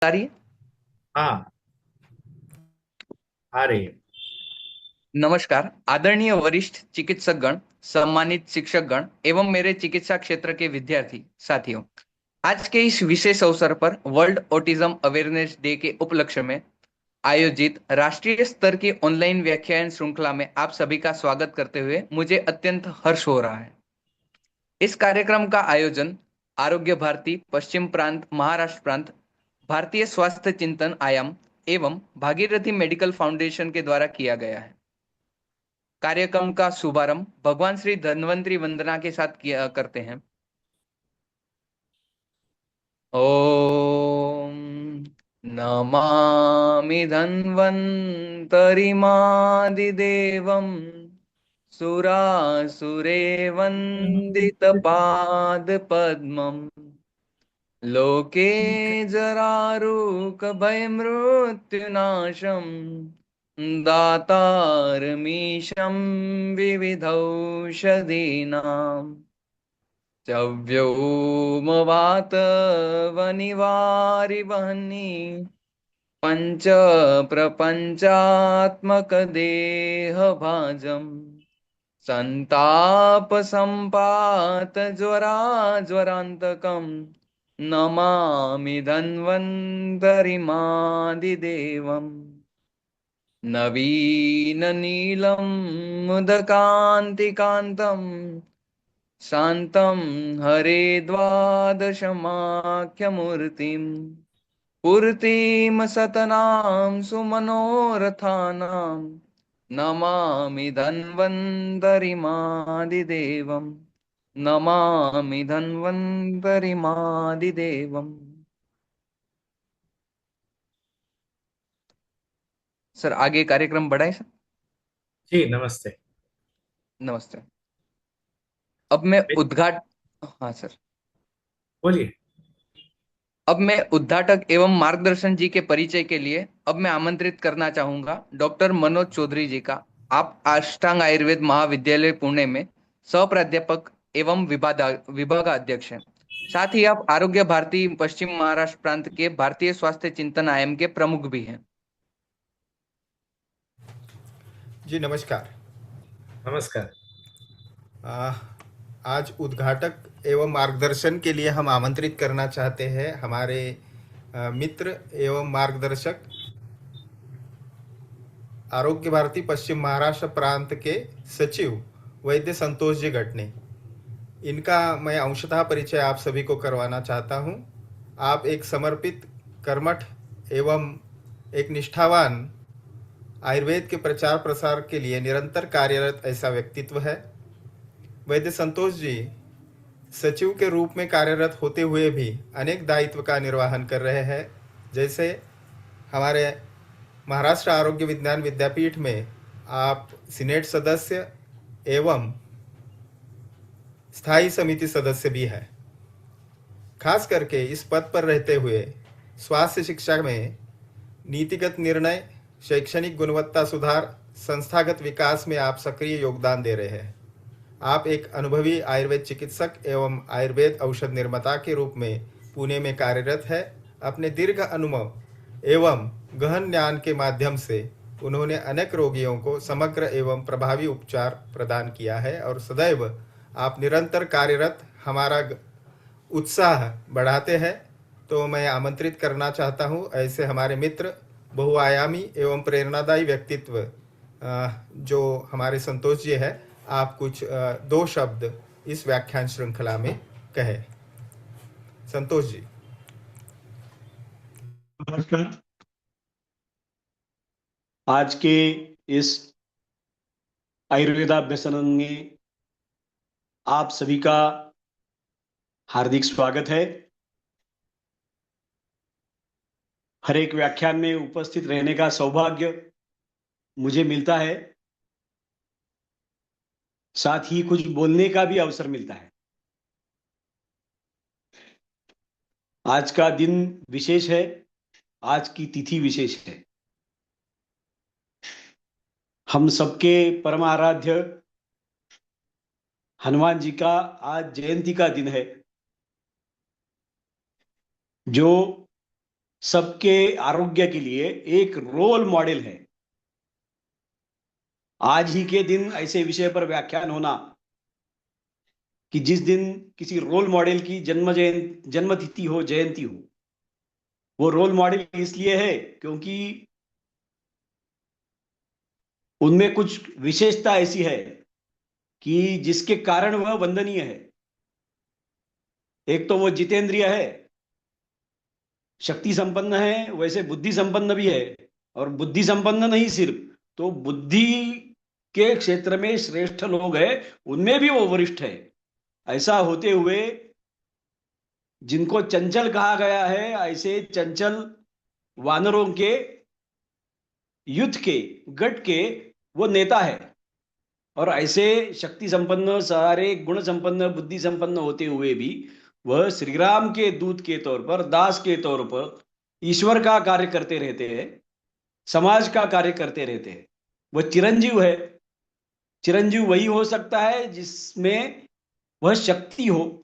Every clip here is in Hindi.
आ रही है। हाँ, आ रही है। नमस्कार आदरणीय वरिष्ठ चिकित्सकगण, सम्मानित शिक्षकगण एवं मेरे चिकित्सा क्षेत्र के विद्यार्थी साथियों। आज के इस विशेष अवसर पर वर्ल्ड ऑटिज्म अवेयरनेस डे के उपलक्ष्य में आयोजित राष्ट्रीय स्तर की ऑनलाइन व्याख्यान श्रृंखला में आप सभी का स्वागत करते हुए मुझे अत्यंत हर्ष हो रहा है। इस कार्यक्रम का आयोजन आरोग्य भारती पश्चिम प्रांत महाराष्ट्र प्रांत भारतीय स्वास्थ्य चिंतन आयाम एवं भागीरथी मेडिकल फाउंडेशन के द्वारा किया गया है। कार्यक्रम का शुभारंभ भगवान श्री धन्वंतरी वंदना के साथ किया करते हैं। ओम नमामि धन्वन्तरिमादिदेवं सुरासुरेवन्दितपादपद्मम् लोके जरारुकभयमृत्युनाशम् दातारमीशं विविधौषधीनाम् चव्योमवातवनिवारिवहनि पंच प्रपंचात्मकदेहभाजम् संतापसम्पातज्वराज्वरान्तकम् नमामि धन्वन्तरिमादिदेवम् नवीननीलं मुदकान्तिकान्तम् शान्तं हरे द्वादशमाख्यमूर्तिम् पूर्तिं सतनां सुमनोरथानां नमामि धन्वन्तरिमादिदेवम् नमामि धन्वन्तरिमादिदेवम्। सर आगे कार्यक्रम बढ़ाए सर। जी, नमस्ते। नमस्ते। अब मैं उद्घाट हाँ सर। बोलिए। अब मैं उद्घाटक एवं मार्गदर्शन जी के परिचय के लिए अब मैं आमंत्रित करना चाहूंगा डॉक्टर मनोज चौधरी जी का। आप अष्टांग आयुर्वेद महाविद्यालय पुणे में सह प्राध्यापक एवं विभागाध्यक्ष हैं। साथ ही आप आरोग्य भारती पश्चिम महाराष्ट्र प्रांत के भारतीय स्वास्थ्य चिंतन आयाम के प्रमुख भी हैं। जी नमस्कार। नमस्कार। आ, आज उद्घाटक एवं मार्गदर्शन के लिए हम आमंत्रित करना चाहते हैं हमारे मित्र एवं मार्गदर्शक आरोग्य भारती पश्चिम महाराष्ट्र प्रांत के सचिव वैद्य संतोष जी गटने। इनका मैं अंशतः परिचय आप सभी को करवाना चाहता हूं। आप एक समर्पित, कर्मठ एवं एक निष्ठावान आयुर्वेद के प्रचार प्रसार के लिए निरंतर कार्यरत ऐसा व्यक्तित्व है। वैद्य संतोष जी सचिव के रूप में कार्यरत होते हुए भी अनेक दायित्व का निर्वहन कर रहे हैं। जैसे हमारे महाराष्ट्र आरोग्य विज्ञान विद्यापीठ में आप सीनेट सदस्य एवं स्थायी समिति सदस्य भी हैं। खास करके इस पद पर रहते हुए स्वास्थ्य शिक्षा में नीतिगत निर्णय, शैक्षणिक गुणवत्ता सुधार, संस्थागत विकास में आप सक्रिय योगदान दे रहे हैं। आप एक अनुभवी आयुर्वेद चिकित्सक एवं आयुर्वेद औषध निर्माता के रूप में पुणे में कार्यरत है। अपने दीर्घ अनुभव एवं गहन ज्ञान के माध्यम से उन्होंने अनेक रोगियों को समग्र एवं प्रभावी उपचार प्रदान किया है और सदैव आप निरंतर कार्यरत हमारा उत्साह बढ़ाते हैं। तो मैं आमंत्रित करना चाहता हूं ऐसे हमारे मित्र, बहुआयामी एवं प्रेरणादायी व्यक्तित्व जो हमारे संतोष जी है, आप कुछ दो शब्द इस व्याख्यान श्रृंखला में कहें। संतोष जी। नमस्कार। आज के इस आयुर्वेदाभ्यसन में आप सभी का हार्दिक स्वागत है। हर एक व्याख्यान में उपस्थित रहने का सौभाग्य मुझे मिलता है, साथ ही कुछ बोलने का भी अवसर मिलता है। आज का दिन विशेष है, आज की तिथि विशेष है। हम सबके परम आराध्य हनुमान जी का आज जयंती का दिन है, जो सबके आरोग्य के लिए एक रोल मॉडल है। आज ही के दिन ऐसे विषय पर व्याख्यान होना कि जिस दिन किसी रोल मॉडल की जन्मतिथि हो, जयंती हो, वो रोल मॉडल इसलिए है क्योंकि उनमें कुछ विशेषता ऐसी है कि जिसके कारण वह वंदनीय है। एक तो वो जितेंद्रिय है, शक्ति संपन्न है, वैसे बुद्धि संपन्न भी है। और बुद्धि संपन्न नहीं सिर्फ, तो बुद्धि के क्षेत्र में श्रेष्ठ लोग हैं, उनमें भी वो वरिष्ठ है। ऐसा होते हुए जिनको चंचल कहा गया है, ऐसे चंचल वानरों के युद्ध के गट के वो नेता है। और ऐसे शक्ति संपन्न, सारे गुण संपन्न, बुद्धि संपन्न होते हुए भी वह श्री राम के दूत के तौर पर, दास के तौर पर ईश्वर का कार्य करते रहते हैं, समाज का कार्य करते रहते हैं। वह चिरंजीव है। चिरंजीव वही हो सकता है जिसमें वह शक्ति हो,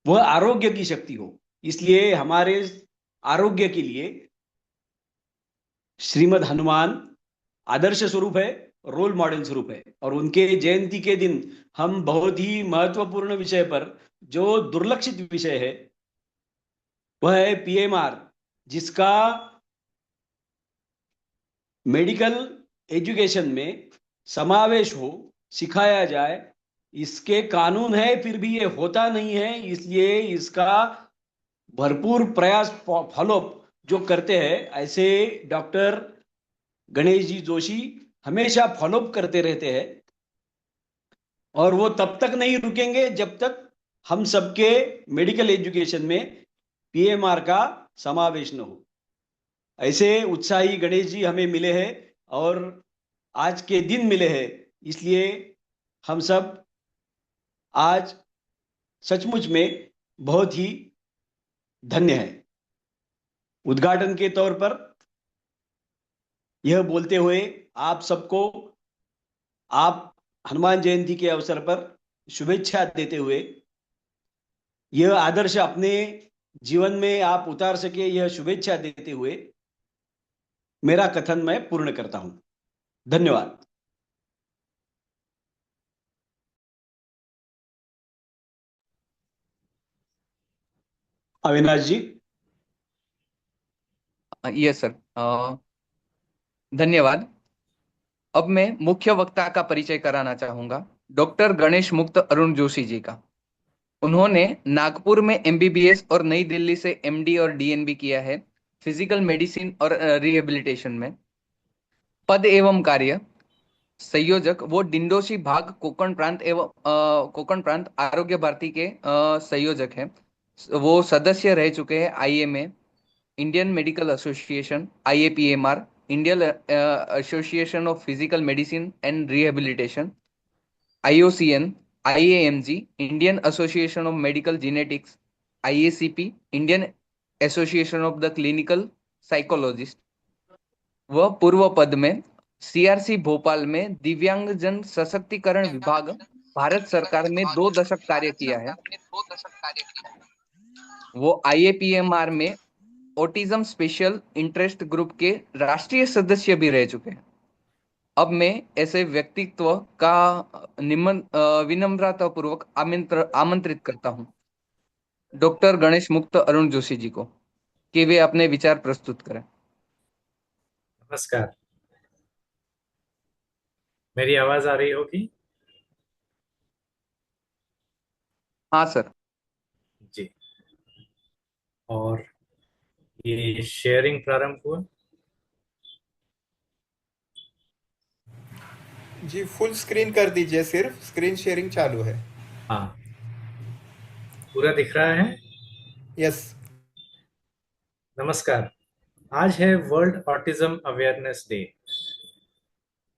वह आरोग्य की शक्ति हो। इसलिए हमारे आरोग्य के लिए श्रीमद् हनुमान आदर्श स्वरूप है, रोल मॉडल स्वरूप है। और उनके जयंती के दिन हम बहुत ही महत्वपूर्ण विषय पर, जो दुर्लक्षित विषय है, वह है पीएमआर, जिसका मेडिकल एजुकेशन में समावेश हो, सिखाया जाए। इसके कानून है, फिर भी ये होता नहीं है। इसलिए इसका भरपूर प्रयास फॉलो जो करते हैं, ऐसे डॉक्टर गणेश जी जोशी हमेशा फॉलोअप करते रहते हैं। और वो तब तक नहीं रुकेंगे जब तक हम सबके मेडिकल एजुकेशन में पीएमआर का समावेश न हो। ऐसे उत्साही गणेश जी हमें मिले हैं और आज के दिन मिले हैं। इसलिए हम सब आज सचमुच में बहुत ही धन्य है। उद्घाटन के तौर पर यह बोलते हुए आप सबको, आप हनुमान जयंती के अवसर पर शुभेच्छा देते हुए, यह आदर्श अपने जीवन में आप उतार सके, यह शुभेच्छा देते हुए मेरा कथन मैं पूर्ण करता हूं। धन्यवाद। अविनाश जी। यस सर, धन्यवाद। अब मैं मुख्य वक्ता का परिचय कराना चाहूंगा, डॉक्टर गणेश मुक्त अरुण जोशी जी का। उन्होंने नागपुर में एमबीबीएस और नई दिल्ली से एमडी और डीएनबी किया है, फिजिकल मेडिसिन और रिहेबिलिटेशन में। पद एवं कार्य: संयोजक वो डिंडोशी भाग कोकण प्रांत एवं कोकण प्रांत आरोग्य भारती के संयोजक हैं। वो सदस्य रह चुके हैं IMA, Indian medical association, IAPMR, Indian association of physical medicine and rehabilitation, IOCN, IAMG, Indian association of medical genetics, IACP, Indian association of the clinical psychologist. वह पूर्व पद में सीआरसी भोपाल में दिव्यांगजन सशक्तिकरण विभाग, भारत सरकार में 2 दशक कार्य किया है। वो आईएपीएमआर में ऑटिज्म स्पेशल इंटरेस्ट ग्रुप के राष्ट्रीय सदस्य भी रह चुके हैं। अब मैं ऐसे व्यक्तित्व का विनम्रता पूर्वक आमंत्रित करता हूं डॉक्टर गणेश मुक्त अरुण जोशी जी को, कि वे अपने विचार प्रस्तुत करें। नमस्कार। मेरी आवाज आ रही होगी? हाँ सर। जी। और ये शेयरिंग प्रारंभ हुआ? जी फुल स्क्रीन कर दीजिए, सिर्फ स्क्रीन शेयरिंग चालू है। हाँ, पूरा दिख रहा है। यस। नमस्कार। आज है वर्ल्ड ऑटिज्म अवेयरनेस डे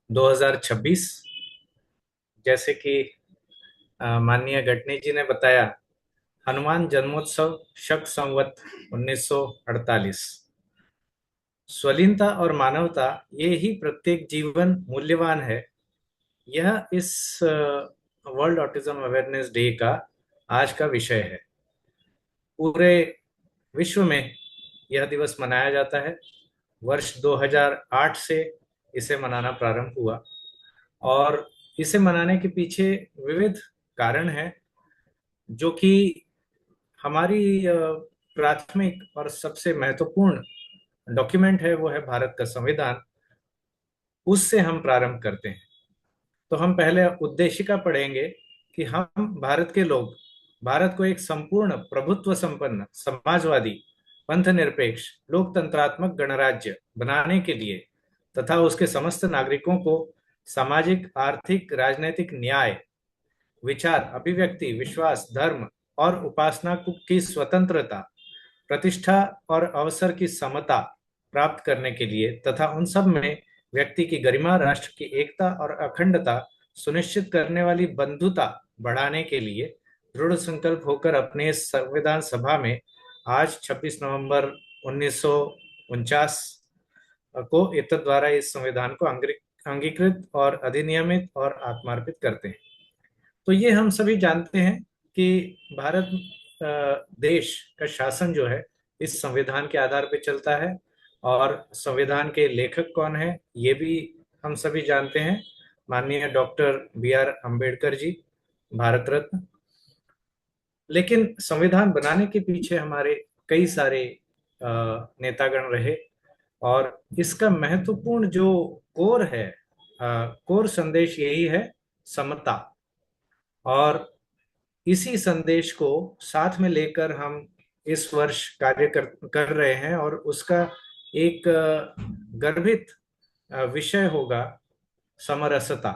2026। जैसे कि माननीय गटनी जी ने बताया, हनुमान जन्मोत्सव शक संवत 1948। स्वलीनता और मानवता, ये ही प्रत्येक जीवन मूल्यवान है। यह इस वर्ल्ड ऑटिज्म अवेयरनेस डे का आज का विषय है। पूरे विश्व में यह दिवस मनाया जाता है। वर्ष 2008 से इसे मनाना प्रारंभ हुआ और इसे मनाने के पीछे विविध कारण हैं, जो कि हमारी प्राथमिक और सबसे महत्वपूर्ण डॉक्यूमेंट है, वो है भारत का संविधान। उससे हम प्रारंभ करते हैं। तो हम पहले उद्देशिका पढ़ेंगे कि हम भारत के लोग भारत को एक संपूर्ण प्रभुत्व संपन्न समाजवादी पंथ निरपेक्ष लोकतंत्रात्मक गणराज्य बनाने के लिए तथा उसके समस्त नागरिकों को सामाजिक आर्थिक राजनीतिक न्याय विचार अभिव्यक्ति विश्वास धर्म और उपासना की स्वतंत्रता प्रतिष्ठा और अवसर की समता प्राप्त करने के लिए तथा उन सब में व्यक्ति की गरिमा राष्ट्र की एकता और अखंडता सुनिश्चित करने वाली बंधुता बढ़ाने के लिए दृढ़ संकल्प होकर अपने संविधान सभा में आज 26 नवंबर 1949 को एतद द्वारा इस संविधान को अंगीकृत और अधिनियमित और आत्मार्पित करते हैं। तो ये हम सभी जानते हैं कि भारत देश का शासन जो है इस संविधान के आधार पर चलता है और संविधान के लेखक कौन है ये भी हम सभी जानते हैं, माननीय डॉक्टर बी.आर. अम्बेडकर जी, भारत रत्न। लेकिन संविधान बनाने के पीछे हमारे कई सारे नेतागण रहे और इसका महत्वपूर्ण जो कोर है, कोर संदेश यही है, समता। और इसी संदेश को साथ में लेकर हम इस वर्ष कार्य कर रहे हैं और उसका एक गर्भित विषय होगा समरसता,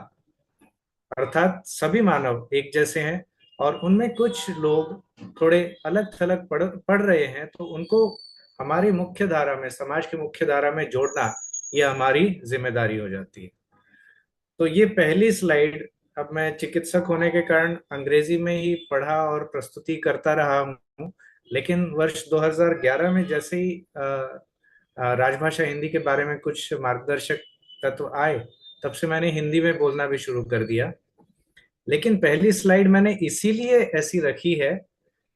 अर्थात सभी मानव एक जैसे हैं और उनमें कुछ लोग थोड़े अलग थलग पढ़ रहे हैं, तो उनको हमारी मुख्य धारा में, समाज की मुख्य धारा में जोड़ना ये हमारी जिम्मेदारी हो जाती है। तो ये पहली स्लाइड, अब मैं चिकित्सक होने के कारण अंग्रेजी में ही पढ़ा और प्रस्तुति करता रहा हूँ, लेकिन वर्ष 2011 में जैसे ही राजभाषा हिंदी के बारे में कुछ मार्गदर्शक तत्व आए, तब से मैंने हिंदी में बोलना भी शुरू कर दिया। लेकिन पहली स्लाइड मैंने इसीलिए ऐसी रखी है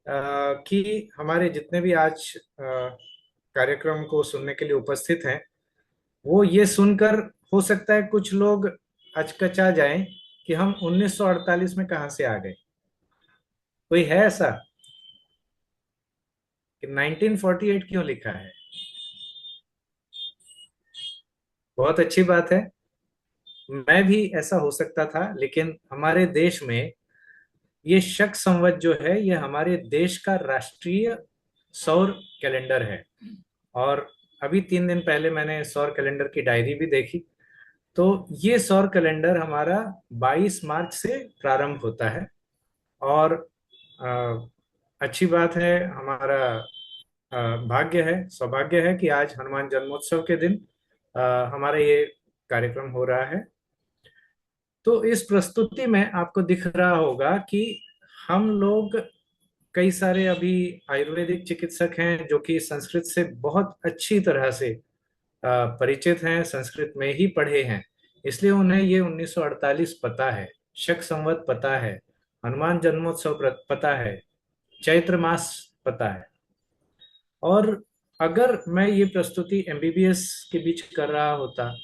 कि हमारे जितने भी आज कार्यक्रम को सुनने के लिए उपस्थित हैं, वो ये सुनकर हो सकता है कुछ लोग अचकचा जाएं कि हम 1948 में कहां से आ गए। कोई है ऐसा कि 1948 क्यों लिखा है? बहुत अच्छी बात है, मैं भी ऐसा हो सकता था, लेकिन हमारे देश में ये शक संवत जो है ये हमारे देश का राष्ट्रीय सौर कैलेंडर है। और अभी 3 दिन पहले मैंने सौर कैलेंडर की डायरी भी देखी, तो ये सौर कैलेंडर हमारा 22 मार्च से प्रारंभ होता है। और अच्छी बात है, हमारा भाग्य है, सौभाग्य है कि आज हनुमान जन्मोत्सव के दिन हमारा ये कार्यक्रम हो रहा है। तो इस प्रस्तुति में आपको दिख रहा होगा कि हम लोग कई सारे अभी आयुर्वेदिक चिकित्सक हैं जो कि संस्कृत से बहुत अच्छी तरह से परिचित हैं, संस्कृत में ही पढ़े हैं, इसलिए उन्हें ये 1948 पता है, शक संवत पता है, हनुमान जन्मोत्सव पता है, चैत्र मास पता है। और अगर मैं ये प्रस्तुति एमबीबीएस के बीच कर रहा होता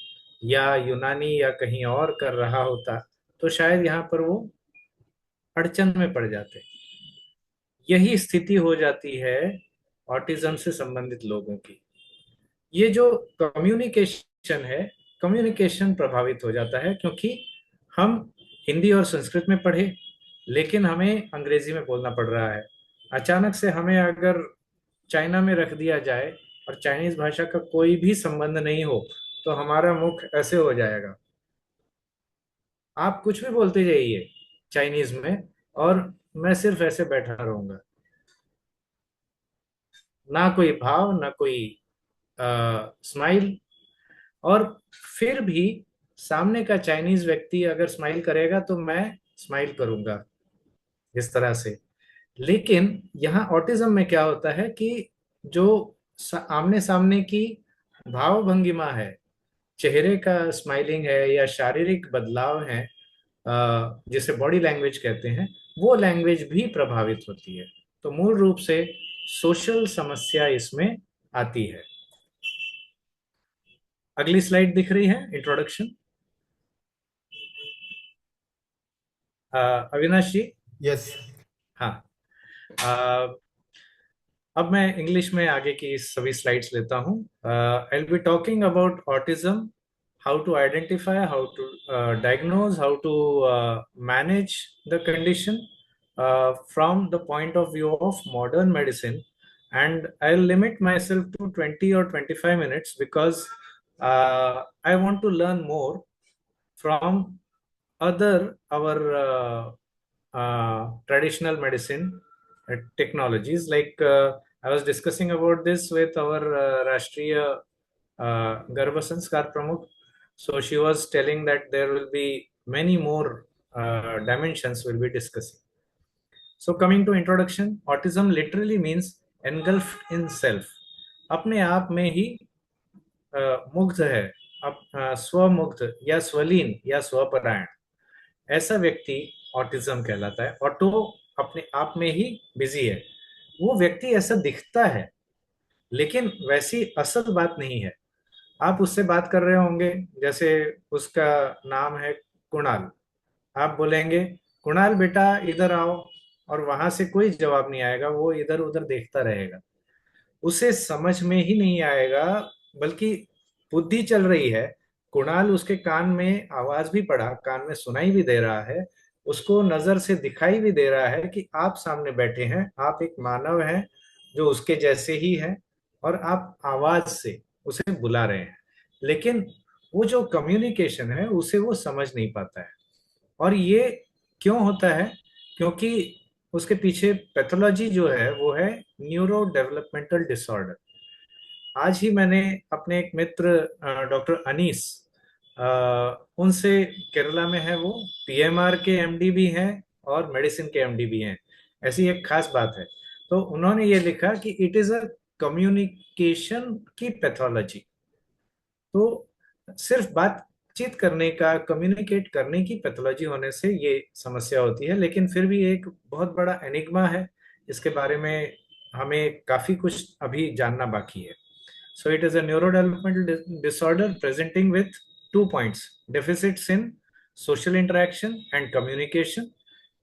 या यूनानी या कहीं और कर रहा होता तो शायद यहाँ पर वो अड़चन में पड़ जाते। यही स्थिति हो जाती है ऑटिज्म से संबंधित लोगों की। ये जो कम्युनिकेशन है, कम्युनिकेशन प्रभावित हो जाता है, क्योंकि हम हिंदी और संस्कृत में पढ़े लेकिन हमें अंग्रेजी में बोलना पड़ रहा है। अचानक से हमें अगर चाइना में रख दिया जाए और चाइनीज भाषा का कोई भी संबंध नहीं हो तो हमारा मुख ऐसे हो जाएगा, आप कुछ भी बोलते जाइए चाइनीज में और मैं सिर्फ ऐसे बैठा रहूंगा, ना कोई भाव ना कोई स्माइल। और फिर भी सामने का चाइनीज व्यक्ति अगर स्माइल करेगा तो मैं स्माइल करूंगा इस तरह से। लेकिन यहाँ ऑटिज्म में क्या होता है कि जो आमने सामने की भाव भंगिमा है, चेहरे का स्माइलिंग है या शारीरिक बदलाव है, जिसे बॉडी लैंग्वेज कहते हैं, वो लैंग्वेज भी प्रभावित होती है। तो मूल रूप से सोशल समस्या इसमें आती है। अगली स्लाइड दिख रही है, इंट्रोडक्शन। अविनाश जी। यस। हाँ। अ, अब मैं इंग्लिश में आगे की सभी स्लाइड्स लेता हूँ। I will be talking about autism, how to identify, how to diagnose, how to manage the condition from the point of view of modern medicine. And I'll limit myself to 20 or 25 minutes because I want to learn more from other our traditional medicine technologies. Like I was discussing about this with our Rashtriya Garbha Sanskar Pramukh. So she was telling that there will be many more dimensions we'll be discussing. So coming to introduction, autism literally means engulfed in self. अपने आप में ही मुग्ध है, स्वमुग्ध या स्वलीन या स्वपरायण, ऐसा व्यक्ति ऑटिज्म कहलाता है। ऑटो अपने आप में ही बिजी है, वो व्यक्ति ऐसा दिखता है लेकिन वैसी असल बात नहीं है। आप उससे बात कर रहे होंगे, जैसे उसका नाम है कुणाल, आप बोलेंगे कुणाल बेटा इधर आओ, और वहां से कोई जवाब नहीं आएगा, वो इधर उधर देखता रहेगा, उसे समझ में ही नहीं आएगा, बल्कि बुद्धि चल रही है। कुणाल, उसके कान में आवाज भी पड़ा, कान में सुनाई भी दे रहा है, उसको नजर से दिखाई भी दे रहा है कि आप सामने बैठे हैं, आप एक मानव हैं जो उसके जैसे ही है, और आप आवाज से उसे बुला रहे हैं, लेकिन वो जो कम्युनिकेशन है उसे वो समझ नहीं पाता है। और ये क्यों होता है? क्योंकि उसके पीछे पैथोलॉजी जो है वो है न्यूरो डेवलपमेंटल डिसऑर्डर। आज ही मैंने अपने एक मित्र डॉक्टर अनीस, उनसे, केरला में है वो, पीएमआर के एमडी भी हैं और मेडिसिन के एमडी भी हैं, ऐसी एक खास बात है। तो उन्होंने ये लिखा कि इट इज अ कम्युनिकेशन की पैथोलॉजी। तो सिर्फ बातचीत करने का, कम्युनिकेट करने की पैथोलॉजी होने से ये समस्या होती है, लेकिन फिर भी एक बहुत बड़ा एनिग्मा है, इसके बारे में हमें काफी कुछ अभी जानना बाकी है। So it is a neurodevelopmental disorder presenting with 2 points: deficits in social interaction and communication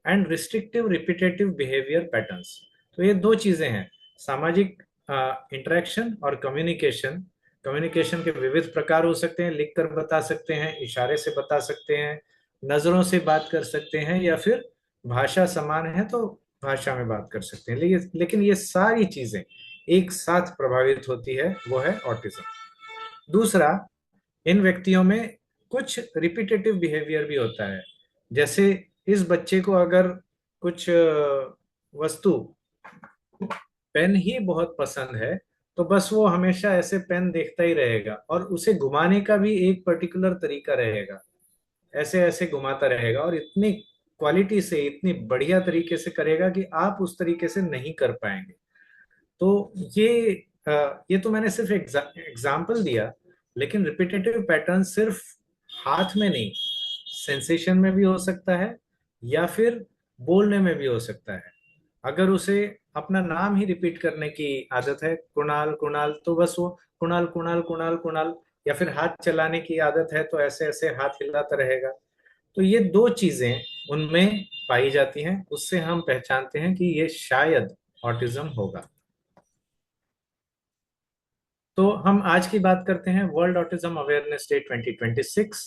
and restrictive repetitive behavior patterns। तो ये दो चीजें हैं, सामाजिक इंटरेक्शन और कम्युनिकेशन। कम्युनिकेशन के विविध प्रकार हो सकते हैं, लिखकर बता सकते हैं, इशारे से बता सकते हैं, नजरों से बात कर सकते हैं, या फिर भाषा समान है तो भाषा में बात कर सकते हैं, लेकिन ये सारी चीजें एक साथ प्रभावित होती है, वो है ऑटिज्म। दूसरा, इन व्यक्तियों में कुछ रिपीटेटिव बिहेवियर भी होता है। जैसे इस बच्चे को अगर कुछ वस्तु, पेन ही बहुत पसंद है, तो बस वो हमेशा ऐसे पेन देखता ही रहेगा, और उसे घुमाने का भी एक पर्टिकुलर तरीका रहेगा, ऐसे ऐसे घुमाता रहेगा, और इतनी क्वालिटी से, इतनी बढ़िया तरीके से करेगा कि आप उस तरीके से नहीं कर पाएंगे। तो ये तो मैंने सिर्फ एग्जाम्पल दिया, लेकिन रिपीटेटिव पैटर्न सिर्फ हाथ में नहीं, सेंसेशन में भी हो सकता है, या फिर बोलने में भी हो सकता है। अगर उसे अपना नाम ही रिपीट करने की आदत है, कुणाल कुणाल, तो बस वो कुणाल कुणाल कुणाल कुणाल, या फिर हाथ चलाने की आदत है तो ऐसे ऐसे हाथ हिलाता रहेगा। तो ये दो चीजें उनमें पाई जाती हैं, उससे हम पहचानते हैं कि ये शायद ऑटिज्म होगा। तो हम आज की बात करते हैं वर्ल्ड ऑटिज्म अवेयरनेस डे 2026।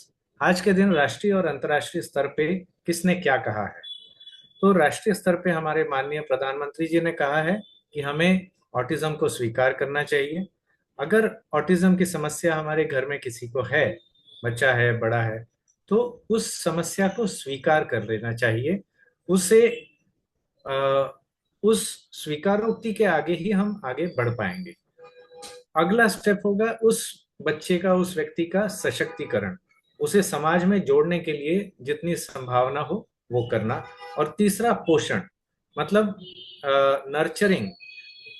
आज के दिन राष्ट्रीय और अंतर्राष्ट्रीय स्तर पे किसने क्या कहा है? तो राष्ट्रीय स्तर पे हमारे माननीय प्रधानमंत्री जी ने कहा है कि हमें ऑटिज्म को स्वीकार करना चाहिए। अगर ऑटिज्म की समस्या हमारे घर में किसी को है, बच्चा है, बड़ा है, तो उस समस्या को स्वीकार कर लेना चाहिए। उसे उस स्वीकारोक्ति के आगे ही हम आगे बढ़ पाएंगे। अगला स्टेप होगा उस बच्चे का, उस व्यक्ति का सशक्तिकरण, उसे समाज में जोड़ने के लिए जितनी संभावना हो वो करना। और तीसरा, पोषण, मतलब नर्चरिंग,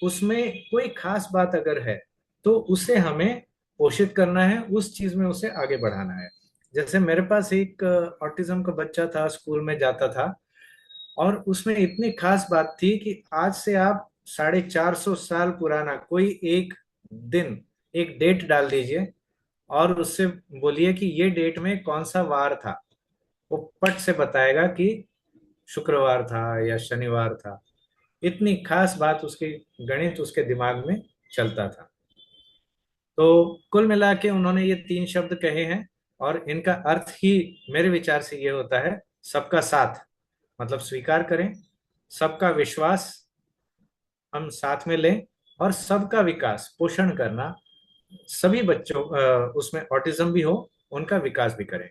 उसमें कोई खास बात अगर है तो उसे हमें पोषित करना है, उस चीज में उसे आगे बढ़ाना है। जैसे मेरे पास एक ऑटिज्म का बच्चा था, स्कूल में जाता था, और उसमें इतनी खास बात थी कि आज से आप 450 साल पुराना कोई एक दिन एक डेट डाल दीजिए और उससे बोलिए कि ये डेट में कौन सा वार था। वो पट से बताएगा कि शुक्रवार था या शनिवार था। इतनी खास बात उसकी, गणित उसके दिमाग में चलता था। तो कुल मिला के उन्होंने ये तीन शब्द कहे हैं और इनका अर्थ ही मेरे विचार से ये होता है, सबका साथ, मतलब स्वीकार करें, सबका विश्वास हम साथ में लें, और सबका विकास पोषण करना। सभी बच्चों उसमें ऑटिज्म भी हो, उनका विकास भी करें।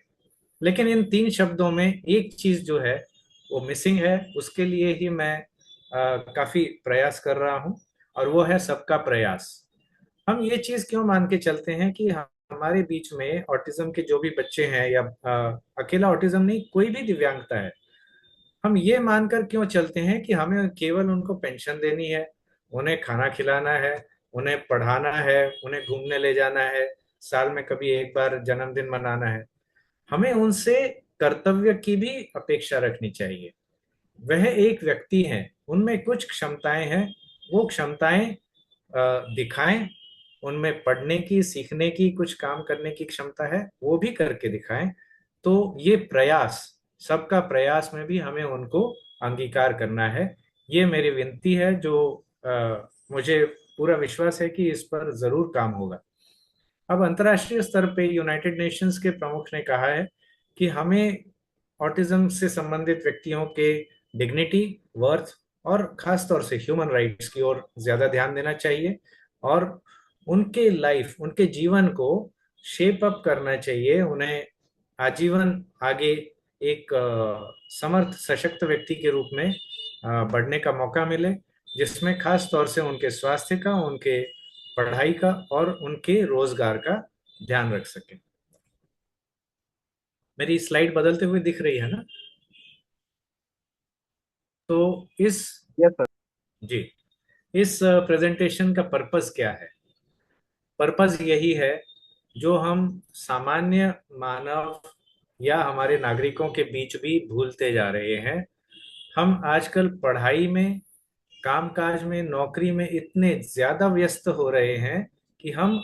लेकिन इन तीन शब्दों में एक चीज जो है वो मिसिंग है, उसके लिए ही मैं काफी प्रयास कर रहा हूँ, और वो है सबका प्रयास। हम ये चीज क्यों मान के चलते हैं कि हमारे बीच में ऑटिज्म के जो भी बच्चे हैं, या अकेला ऑटिज्म नहीं, कोई भी दिव्यांगता है, हम ये मानकर क्यों चलते हैं कि हमें केवल उनको पेंशन देनी है, उन्हें खाना खिलाना है, उन्हें पढ़ाना है, उन्हें घूमने ले जाना है, साल में कभी एक बार जन्मदिन मनाना है। हमें उनसे कर्तव्य की भी अपेक्षा रखनी चाहिए। वह एक व्यक्ति हैं, उनमें कुछ क्षमताएं हैं, वो क्षमताएं दिखाएं। उनमें पढ़ने की, सीखने की, कुछ काम करने की क्षमता है, वो भी करके दिखाएं। तो ये प्रयास, सबका प्रयास में भी हमें उनको अंगीकार करना है। ये मेरी विनती है, जो मुझे पूरा विश्वास है कि इस पर जरूर काम होगा। अब अंतर्राष्ट्रीय स्तर पे यूनाइटेड नेशंस के प्रमुख ने कहा है कि हमें ऑटिज्म से संबंधित व्यक्तियों के डिग्निटी, वर्थ और खास तौर से ह्यूमन राइट्स की ओर ज्यादा ध्यान देना चाहिए, और उनके लाइफ, उनके जीवन को शेप अप करना चाहिए। उन्हें आजीवन आगे एक समर्थ सशक्त व्यक्ति के रूप में बढ़ने का मौका मिले, जिसमें खास तौर से उनके स्वास्थ्य का, उनके पढ़ाई का और उनके रोजगार का ध्यान रख सके। मेरी स्लाइड बदलते हुए दिख रही है ना? तो इस यस सर। जी, इस प्रेजेंटेशन का पर्पस क्या है? पर्पस यही है, जो हम सामान्य मानव या हमारे नागरिकों के बीच भी भूलते जा रहे हैं। हम आजकल पढ़ाई में, कामकाज में, नौकरी में इतने ज्यादा व्यस्त हो रहे हैं कि हम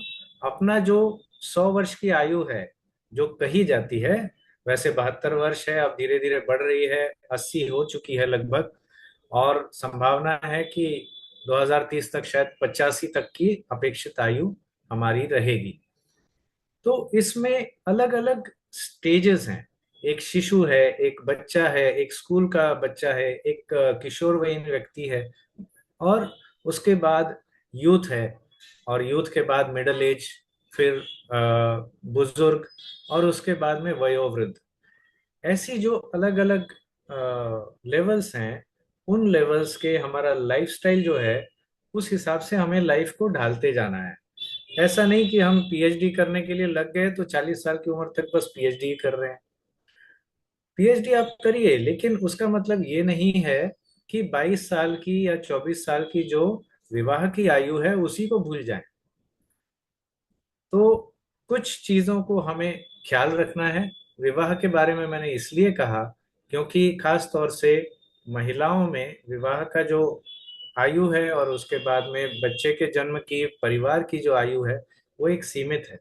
अपना जो 100 वर्ष की आयु है, जो कही जाती है, वैसे 72 वर्ष है, अब धीरे धीरे बढ़ रही है, 80 हो चुकी है लगभग, और संभावना है कि 2030 तक शायद 85 तक की अपेक्षित आयु हमारी रहेगी। तो इसमें अलग अलग स्टेजेस हैं। एक शिशु है, एक बच्चा है, एक स्कूल का बच्चा है, एक किशोरवयीन व्यक्ति है, और उसके बाद यूथ है, और यूथ के बाद मिडिल एज, फिर बुजुर्ग, और उसके बाद में वयोवृद्ध। ऐसी जो अलग अलग लेवल्स हैं, उन लेवल्स के हमारा लाइफस्टाइल जो है, उस हिसाब से हमें लाइफ को ढालते जाना है। ऐसा नहीं कि हम पीएचडी करने के लिए लग गए तो 40 साल की उम्र तक बस पीएचडी ही कर रहे हैं। पीएचडी आप करिए, लेकिन उसका मतलब ये नहीं है कि 22 साल की या 24 साल की जो विवाह की आयु है उसी को भूल जाएं। तो कुछ चीजों को हमें ख्याल रखना है। विवाह के बारे में मैंने इसलिए कहा क्योंकि खास तौर से महिलाओं में विवाह का जो आयु है, और उसके बाद में बच्चे के जन्म की, परिवार की जो आयु है, वो एक सीमित है।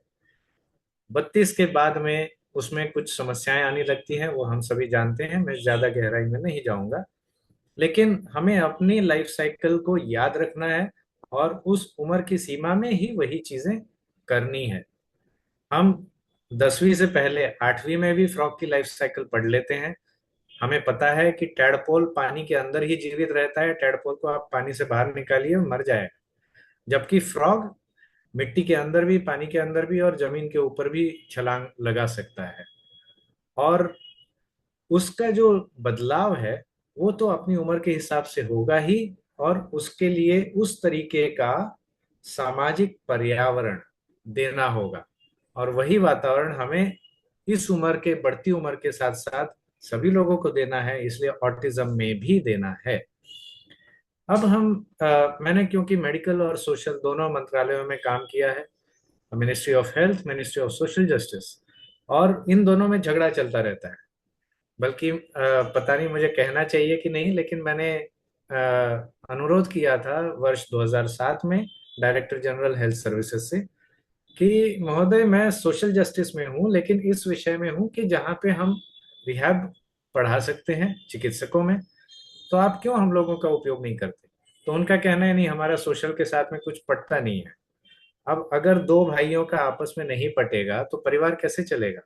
32 के बाद में उसमें कुछ समस्याएं आने लगती हैं, वो हम सभी जानते हैं, मैं ज्यादा गहराई में नहीं जाऊंगा। लेकिन हमें अपनी लाइफ साइकिल को याद रखना है, और उस उम्र की सीमा में ही वही चीजें करनी है। हम 10वीं से पहले 8वीं में भी फ्रॉग की लाइफ साइकिल पढ़ लेते हैं। हमें पता है कि टैडपोल पानी के अंदर ही जीवित रहता है, टैडपोल को आप पानी से बाहर निकालिए मर जाएगा, जबकि फ्रॉग मिट्टी के अंदर भी, पानी के अंदर भी, और जमीन के ऊपर भी छलांग लगा सकता है। और उसका जो बदलाव है वो तो अपनी उम्र के हिसाब से होगा ही, और उसके लिए उस तरीके का सामाजिक पर्यावरण देना होगा। और वही वातावरण हमें इस उम्र के, बढ़ती उम्र के साथ साथ सभी लोगों को देना है, इसलिए ऑटिज्म में भी देना है। अब मैंने क्योंकि मेडिकल और सोशल दोनों मंत्रालयों में काम किया है, ministry of health, ministry of social justice, और इन दोनों में झगड़ा चलता रहता है। बल्कि पता नहीं मुझे कहना चाहिए कि नहीं, लेकिन मैंने अनुरोध किया था वर्ष 2007 में डायरेक्टर जनरल हेल्थ सर्विसेज से कि महोदय मैं सोशल जस्टिस में हूँ, लेकिन इस विषय में हूँ कि जहाँ पे हम रिहैब पढ़ा सकते हैं चिकित्सकों में, तो आप क्यों हम लोगों का उपयोग नहीं करते। तो उनका कहना है नहीं, हमारा सोशल के साथ में कुछ पटता नहीं है। अब अगर दो भाइयों का आपस में नहीं पटेगा तो परिवार कैसे चलेगा।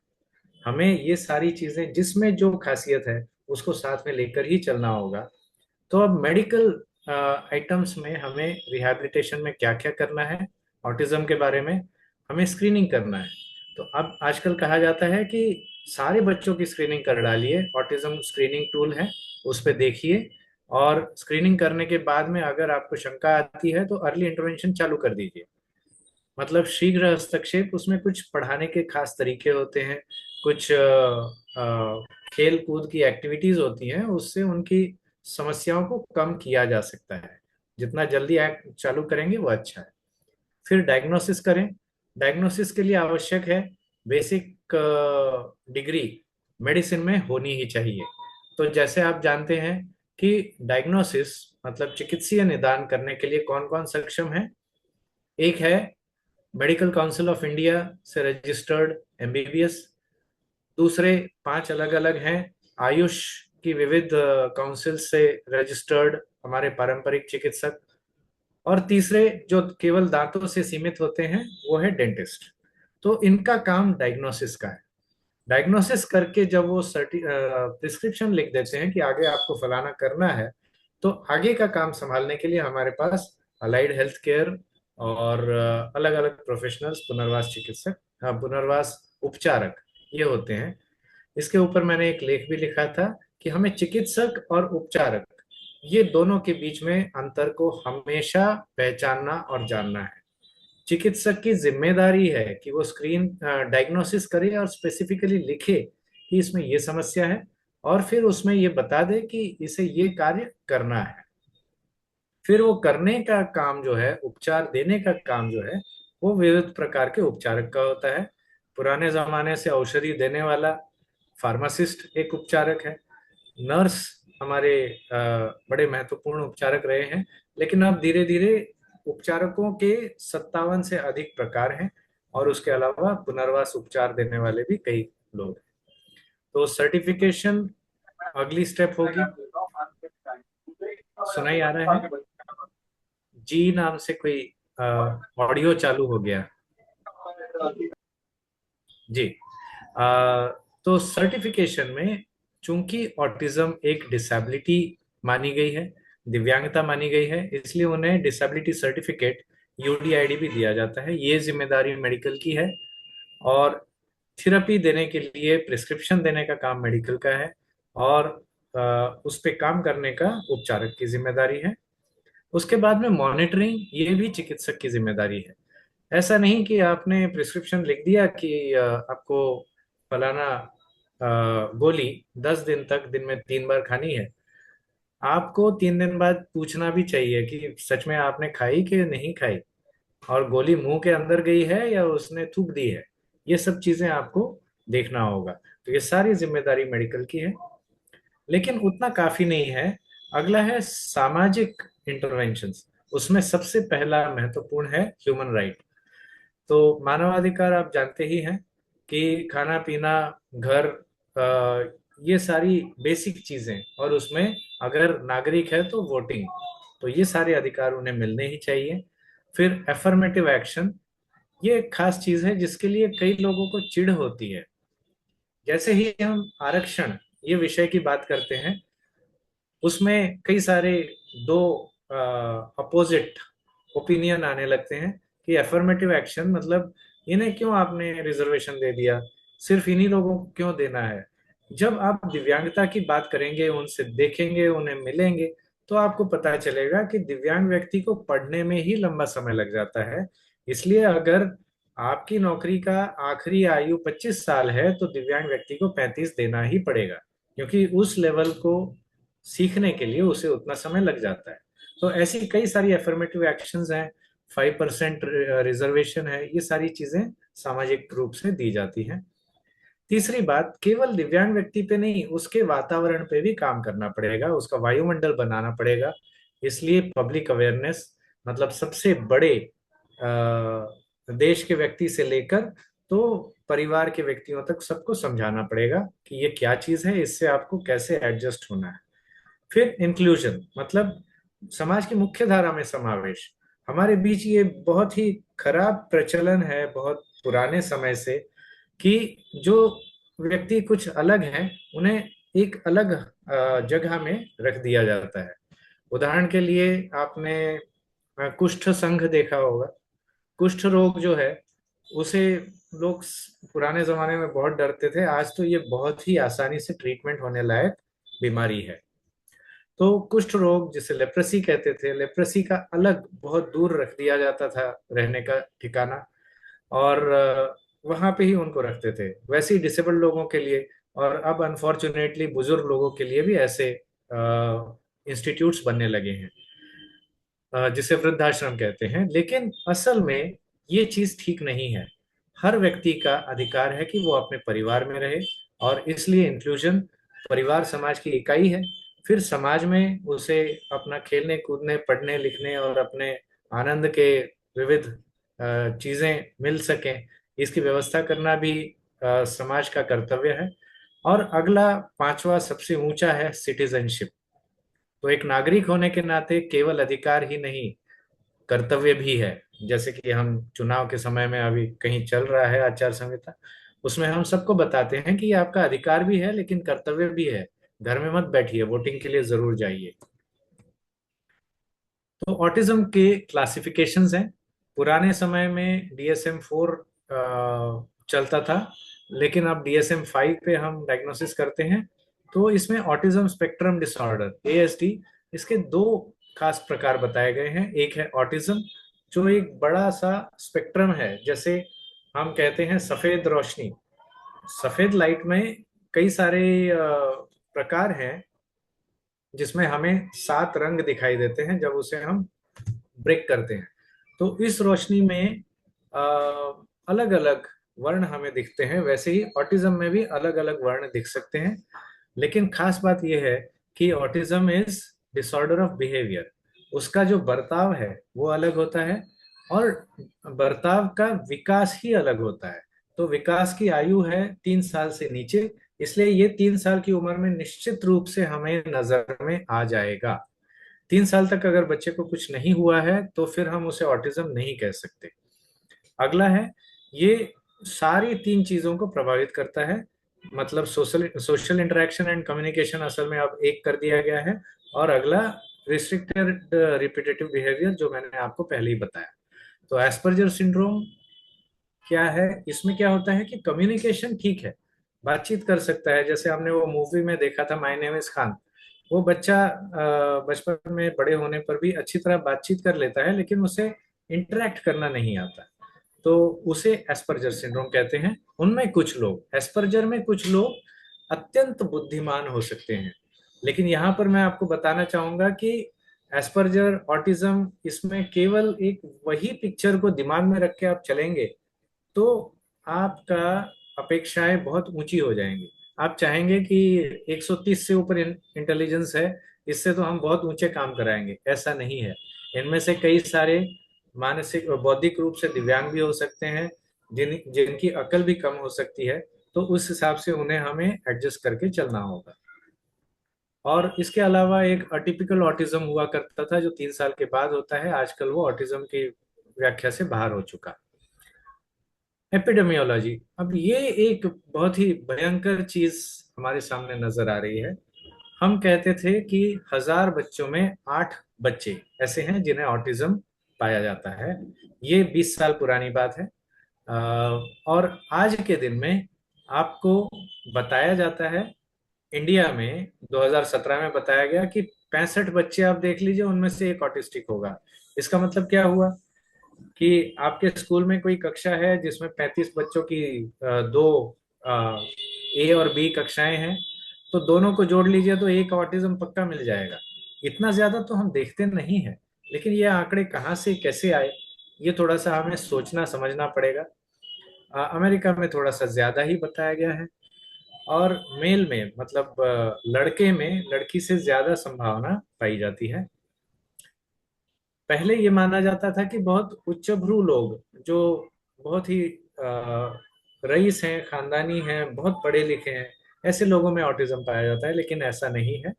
हमें ये सारी चीजें, जिसमें जो खासियत है उसको साथ में लेकर ही चलना होगा। तो अब मेडिकल आइटम्स में हमें रिहैबिलिटेशन में क्या क्या करना है, ऑटिज्म के बारे में हमें स्क्रीनिंग करना है। तो अब आजकल कहा जाता है कि सारे बच्चों की स्क्रीनिंग कर डालिए, ऑटिज्म स्क्रीनिंग टूल है, उस पर देखिए, और स्क्रीनिंग करने के बाद में अगर आपको शंका आती है तो अर्ली इंटरवेंशन चालू कर दीजिए। मतलब शीघ्र हस्तक्षेप, उसमें कुछ पढ़ाने के खास तरीके होते हैं, कुछ खेल कूद की एक्टिविटीज होती हैं, उससे उनकी समस्याओं को कम किया जा सकता है। जितना जल्दी एक्ट चालू करेंगे वो अच्छा है। फिर डायग्नोसिस करें। डायग्नोसिस के लिए आवश्यक है बेसिक डिग्री मेडिसिन में होनी ही चाहिए। तो जैसे आप जानते हैं कि डायग्नोसिस मतलब चिकित्सीय निदान करने के लिए कौन कौन सक्षम है। एक है मेडिकल काउंसिल ऑफ इंडिया से रजिस्टर्ड एमबीबीएस। दूसरे 5 अलग अलग हैं आयुष की विविध काउंसिल से रजिस्टर्ड हमारे पारंपरिक चिकित्सक। और तीसरे जो केवल दांतों से सीमित होते हैं वो है डेंटिस्ट। तो इनका काम डायग्नोसिस का है। डायग्नोसिस करके जब वो प्रिस्क्रिप्शन लिख देते हैं कि आगे आपको फलाना करना है, तो आगे का काम संभालने के लिए हमारे पास अलाइड हेल्थ केयर और अलग अलग प्रोफेशनल्स, पुनर्वास चिकित्सक, पुनर्वास उपचारक, ये होते हैं। इसके ऊपर मैंने एक लेख भी लिखा था कि हमें चिकित्सक और उपचारक, ये दोनों के बीच में अंतर को हमेशा पहचानना और जानना है। चिकित्सक की जिम्मेदारी है कि वो स्क्रीन डायग्नोसिस करे और स्पेसिफिकली लिखे कि इसमें ये समस्या है, और फिर उसमें ये बता दे कि इसे ये कार्य करना है। फिर वो करने का काम जो है, उपचार देने का काम जो है, वो विविध प्रकार के उपचारक का होता है। पुराने जमाने से औषधि देने वाला फार्मासिस्ट एक उपचारक है। नर्स हमारे बड़े महत्वपूर्ण उपचारक रहे हैं। लेकिन अब धीरे धीरे उपचारकों के 57 से अधिक प्रकार हैं, और उसके अलावा पुनर्वास उपचार देने वाले भी कई लोग हैं। तो सर्टिफिकेशन अगली स्टेप होगी। सुनाई आ रहा है? जी नाम से कोई ऑडियो चालू हो गया जी। तो सर्टिफिकेशन में चूंकि ऑटिज्म एक डिसेबिलिटी मानी गई है, दिव्यांगता मानी गई है, इसलिए उन्हें डिसेबिलिटी सर्टिफिकेट यूडीआईडी भी दिया जाता है। ये जिम्मेदारी मेडिकल की है। और थेरेपी देने के लिए प्रिस्क्रिप्शन देने का काम मेडिकल का है, और उस पे काम करने का उपचारक की जिम्मेदारी है। उसके बाद में मॉनिटरिंग, ये भी चिकित्सक की जिम्मेदारी है। ऐसा नहीं कि आपने प्रिस्क्रिप्शन लिख दिया कि आपको फलाना गोली 10 दिन तक दिन में 3 बार खानी है। आपको 3 दिन बाद पूछना भी चाहिए कि सच में आपने खाई कि नहीं खाई, और गोली मुंह के अंदर गई है या उसने थूक दी है। ये सब चीजें आपको देखना होगा। तो ये सारी जिम्मेदारी मेडिकल की है। लेकिन उतना काफी नहीं है। अगला है सामाजिक इंटरवेंशंस। उसमें सबसे पहला महत्वपूर्ण है ह्यूमन राइट। तो मानवाधिकार आप जानते ही हैं कि खाना पीना, घर, ये सारी बेसिक चीजें, और उसमें अगर नागरिक है तो वोटिंग, तो ये सारे अधिकार उन्हें मिलने ही चाहिए। फिर एफर्मेटिव एक्शन, ये एक खास चीज है जिसके लिए कई लोगों को चिढ़ होती है। जैसे ही हम आरक्षण ये विषय की बात करते हैं, उसमें कई सारे दो अपोजिट ओपिनियन आने लगते हैं कि एफर्मेटिव एक्शन मतलब इन्हें क्यों आपने रिजर्वेशन दे दिया, सिर्फ इन्हीं लोगों को क्यों देना है। जब आप दिव्यांगता की बात करेंगे, उनसे देखेंगे, उन्हें मिलेंगे, तो आपको पता चलेगा कि दिव्यांग व्यक्ति को पढ़ने में ही लंबा समय लग जाता है। इसलिए अगर आपकी नौकरी का आखिरी आयु 25 साल है तो दिव्यांग व्यक्ति को 35 देना ही पड़ेगा, क्योंकि उस लेवल को सीखने के लिए उसे उतना समय लग जाता है। तो ऐसी कई सारी एफर्मेटिव एक्शंस हैं, 5% रिजर्वेशन है, ये सारी चीजें सामाजिक रूप से दी जाती हैं। तीसरी बात, केवल दिव्यांग व्यक्ति पे नहीं, उसके वातावरण पे भी काम करना पड़ेगा, उसका वायुमंडल बनाना पड़ेगा। इसलिए पब्लिक अवेयरनेस, मतलब सबसे बड़े देश के व्यक्ति से लेकर तो परिवार के व्यक्तियों तक सबको समझाना पड़ेगा कि ये क्या चीज है, इससे आपको कैसे एडजस्ट होना है। फिर इंक्लूजन मतलब समाज की मुख्य धारा में समावेश। हमारे बीच ये बहुत ही खराब प्रचलन है बहुत पुराने समय से कि जो व्यक्ति कुछ अलग हैं उन्हें एक अलग जगह में रख दिया जाता है। उदाहरण के लिए आपने कुष्ठ संघ देखा होगा। कुष्ठ रोग जो है उसे लोग पुराने जमाने में बहुत डरते थे, आज तो ये बहुत ही आसानी से ट्रीटमेंट होने लायक बीमारी है। तो कुष्ठ रोग जिसे लेप्रेसी कहते थे, लेप्रेसी का अलग बहुत दूर रख दिया जाता था रहने का ठिकाना, और वहां पे ही उनको रखते थे। वैसे ही डिसेबल्ड लोगों के लिए और अब अनफॉर्चुनेटली बुजुर्ग लोगों के लिए भी ऐसे इंस्टीट्यूट्स बनने लगे हैं, जिसे वृद्धाश्रम कहते हैं। लेकिन असल में ये चीज ठीक नहीं है। हर व्यक्ति का अधिकार है कि वो अपने परिवार में रहे, और इसलिए इंक्लूजन परिवार समाज की इकाई है। फिर समाज में उसे अपना खेलने कूदने पढ़ने लिखने और अपने आनंद के विविध चीजें मिल सकें, इसकी व्यवस्था करना भी समाज का कर्तव्य है। और अगला पांचवा सबसे ऊंचा है सिटीजनशिप। तो एक नागरिक होने के नाते केवल अधिकार ही नहीं, कर्तव्य भी है। जैसे कि हम चुनाव के समय में अभी कहीं चल रहा है आचार संहिता, उसमें हम सबको बताते हैं कि ये आपका अधिकार भी है लेकिन कर्तव्य भी है। घर में मत बैठिए, वोटिंग के लिए जरूर जाइए। तो ऑटिज्म के क्लासिफिकेशंस हैं। पुराने समय में DSM-4 चलता था, लेकिन अब DSM-5 पे हम डायग्नोसिस करते हैं। तो इसमें ऑटिज्म स्पेक्ट्रम डिसऑर्डर ASD, इसके दो खास प्रकार बताए गए हैं। एक है ऑटिज्म जो एक बड़ा सा स्पेक्ट्रम है, जैसे हम कहते हैं सफेद रोशनी। सफेद लाइट में कई सारे प्रकार हैं जिसमें हमें 7 रंग दिखाई देते हैं जब उसे हम ब्रेक करते हैं। तो इस रोशनी में अलग अलग वर्ण हमें दिखते हैं। वैसे ही ऑटिज्म में भी अलग अलग वर्ण दिख सकते हैं। लेकिन खास बात यह है कि autism is disorder of behaviour. उसका जो बर्ताव है वो अलग होता है, और बर्ताव का विकास ही अलग होता है। तो विकास की आयु है 3 साल से नीचे, इसलिए ये 3 साल की उम्र में निश्चित रूप से हमें नजर में आ जाएगा। 3 साल तक अगर बच्चे को कुछ नहीं हुआ है तो फिर हम उसे ऑटिज्म नहीं कह सकते। अगला है, ये सारी 3 चीजों को प्रभावित करता है। मतलब सोशल इंटरेक्शन एंड कम्युनिकेशन असल में अब एक कर दिया गया है। और अगला रिस्ट्रिक्टेड रिपीटेटिव बिहेवियर, जो मैंने आपको पहले ही बताया। तो एस्पर्जर सिंड्रोम क्या है, इसमें क्या होता है कि कम्युनिकेशन ठीक है, बातचीत कर सकता है। जैसे हमने वो मूवी में देखा था माय नेम इज खान, वो बच्चा बचपन में बड़े होने पर भी अच्छी तरह बातचीत कर लेता है, लेकिन उसे इंटरेक्ट करना नहीं आता। तो उसे एस्पर्जर सिंड्रोम कहते हैं। उनमें कुछ लोग एस्पर्जर में कुछ लोग अत्यंत बुद्धिमान हो सकते हैं। लेकिन यहाँ पर मैं आपको बताना चाहूंगा कि एस्पर्जर ऑटिज्म इसमें केवल एक वही पिक्चर को दिमाग में रख के आप चलेंगे तो आपका अपेक्षाएं बहुत ऊंची हो जाएंगी। आप चाहेंगे कि 130 से ऊपर इंटेलिजेंस है, इससे तो हम बहुत ऊंचे काम कराएंगे। ऐसा नहीं है। इनमें से कई सारे मानसिक और बौद्धिक रूप से दिव्यांग भी हो सकते हैं, जिनकी अकल भी कम हो सकती है। तो उस हिसाब से उन्हें हमें एडजस्ट करके चलना होगा। और इसके अलावा एक अटिपिकल ऑटिज्म हुआ करता था जो 3 साल के बाद होता है। आजकल वो ऑटिज्म की व्याख्या से बाहर हो चुका। एपिडेमियोलॉजी, अब ये एक बहुत ही भयंकर चीज हमारे सामने नजर आ रही है। हम कहते थे कि 1000 बच्चों में 8 बच्चे ऐसे हैं जिन्हें ऑटिज्म पाया जाता है। ये 20 साल पुरानी बात है। और आज के दिन में आपको बताया जाता है, इंडिया में 2017 में बताया गया कि 65 बच्चे आप देख लीजिए उनमें से एक ऑटिस्टिक होगा। इसका मतलब क्या हुआ कि आपके स्कूल में कोई कक्षा है जिसमें 35 बच्चों की दो A और B कक्षाएं हैं, तो दोनों को जोड़ लीजिए तो एक ऑटिज्म पक्का मिल जाएगा। इतना ज्यादा तो हम देखते नहीं है, लेकिन ये आंकड़े कहाँ से कैसे आए, ये थोड़ा सा हमें सोचना समझना पड़ेगा। अमेरिका में थोड़ा सा ज्यादा ही बताया गया है, और मेल में मतलब लड़के में लड़की से ज्यादा संभावना पाई जाती है। पहले ये माना जाता था कि बहुत उच्चभ्रू लोग जो बहुत ही रईस हैं, खानदानी हैं, बहुत पढ़े लिखे हैं, ऐसे लोगों में ऑटिज्म पाया जाता है, लेकिन ऐसा नहीं है।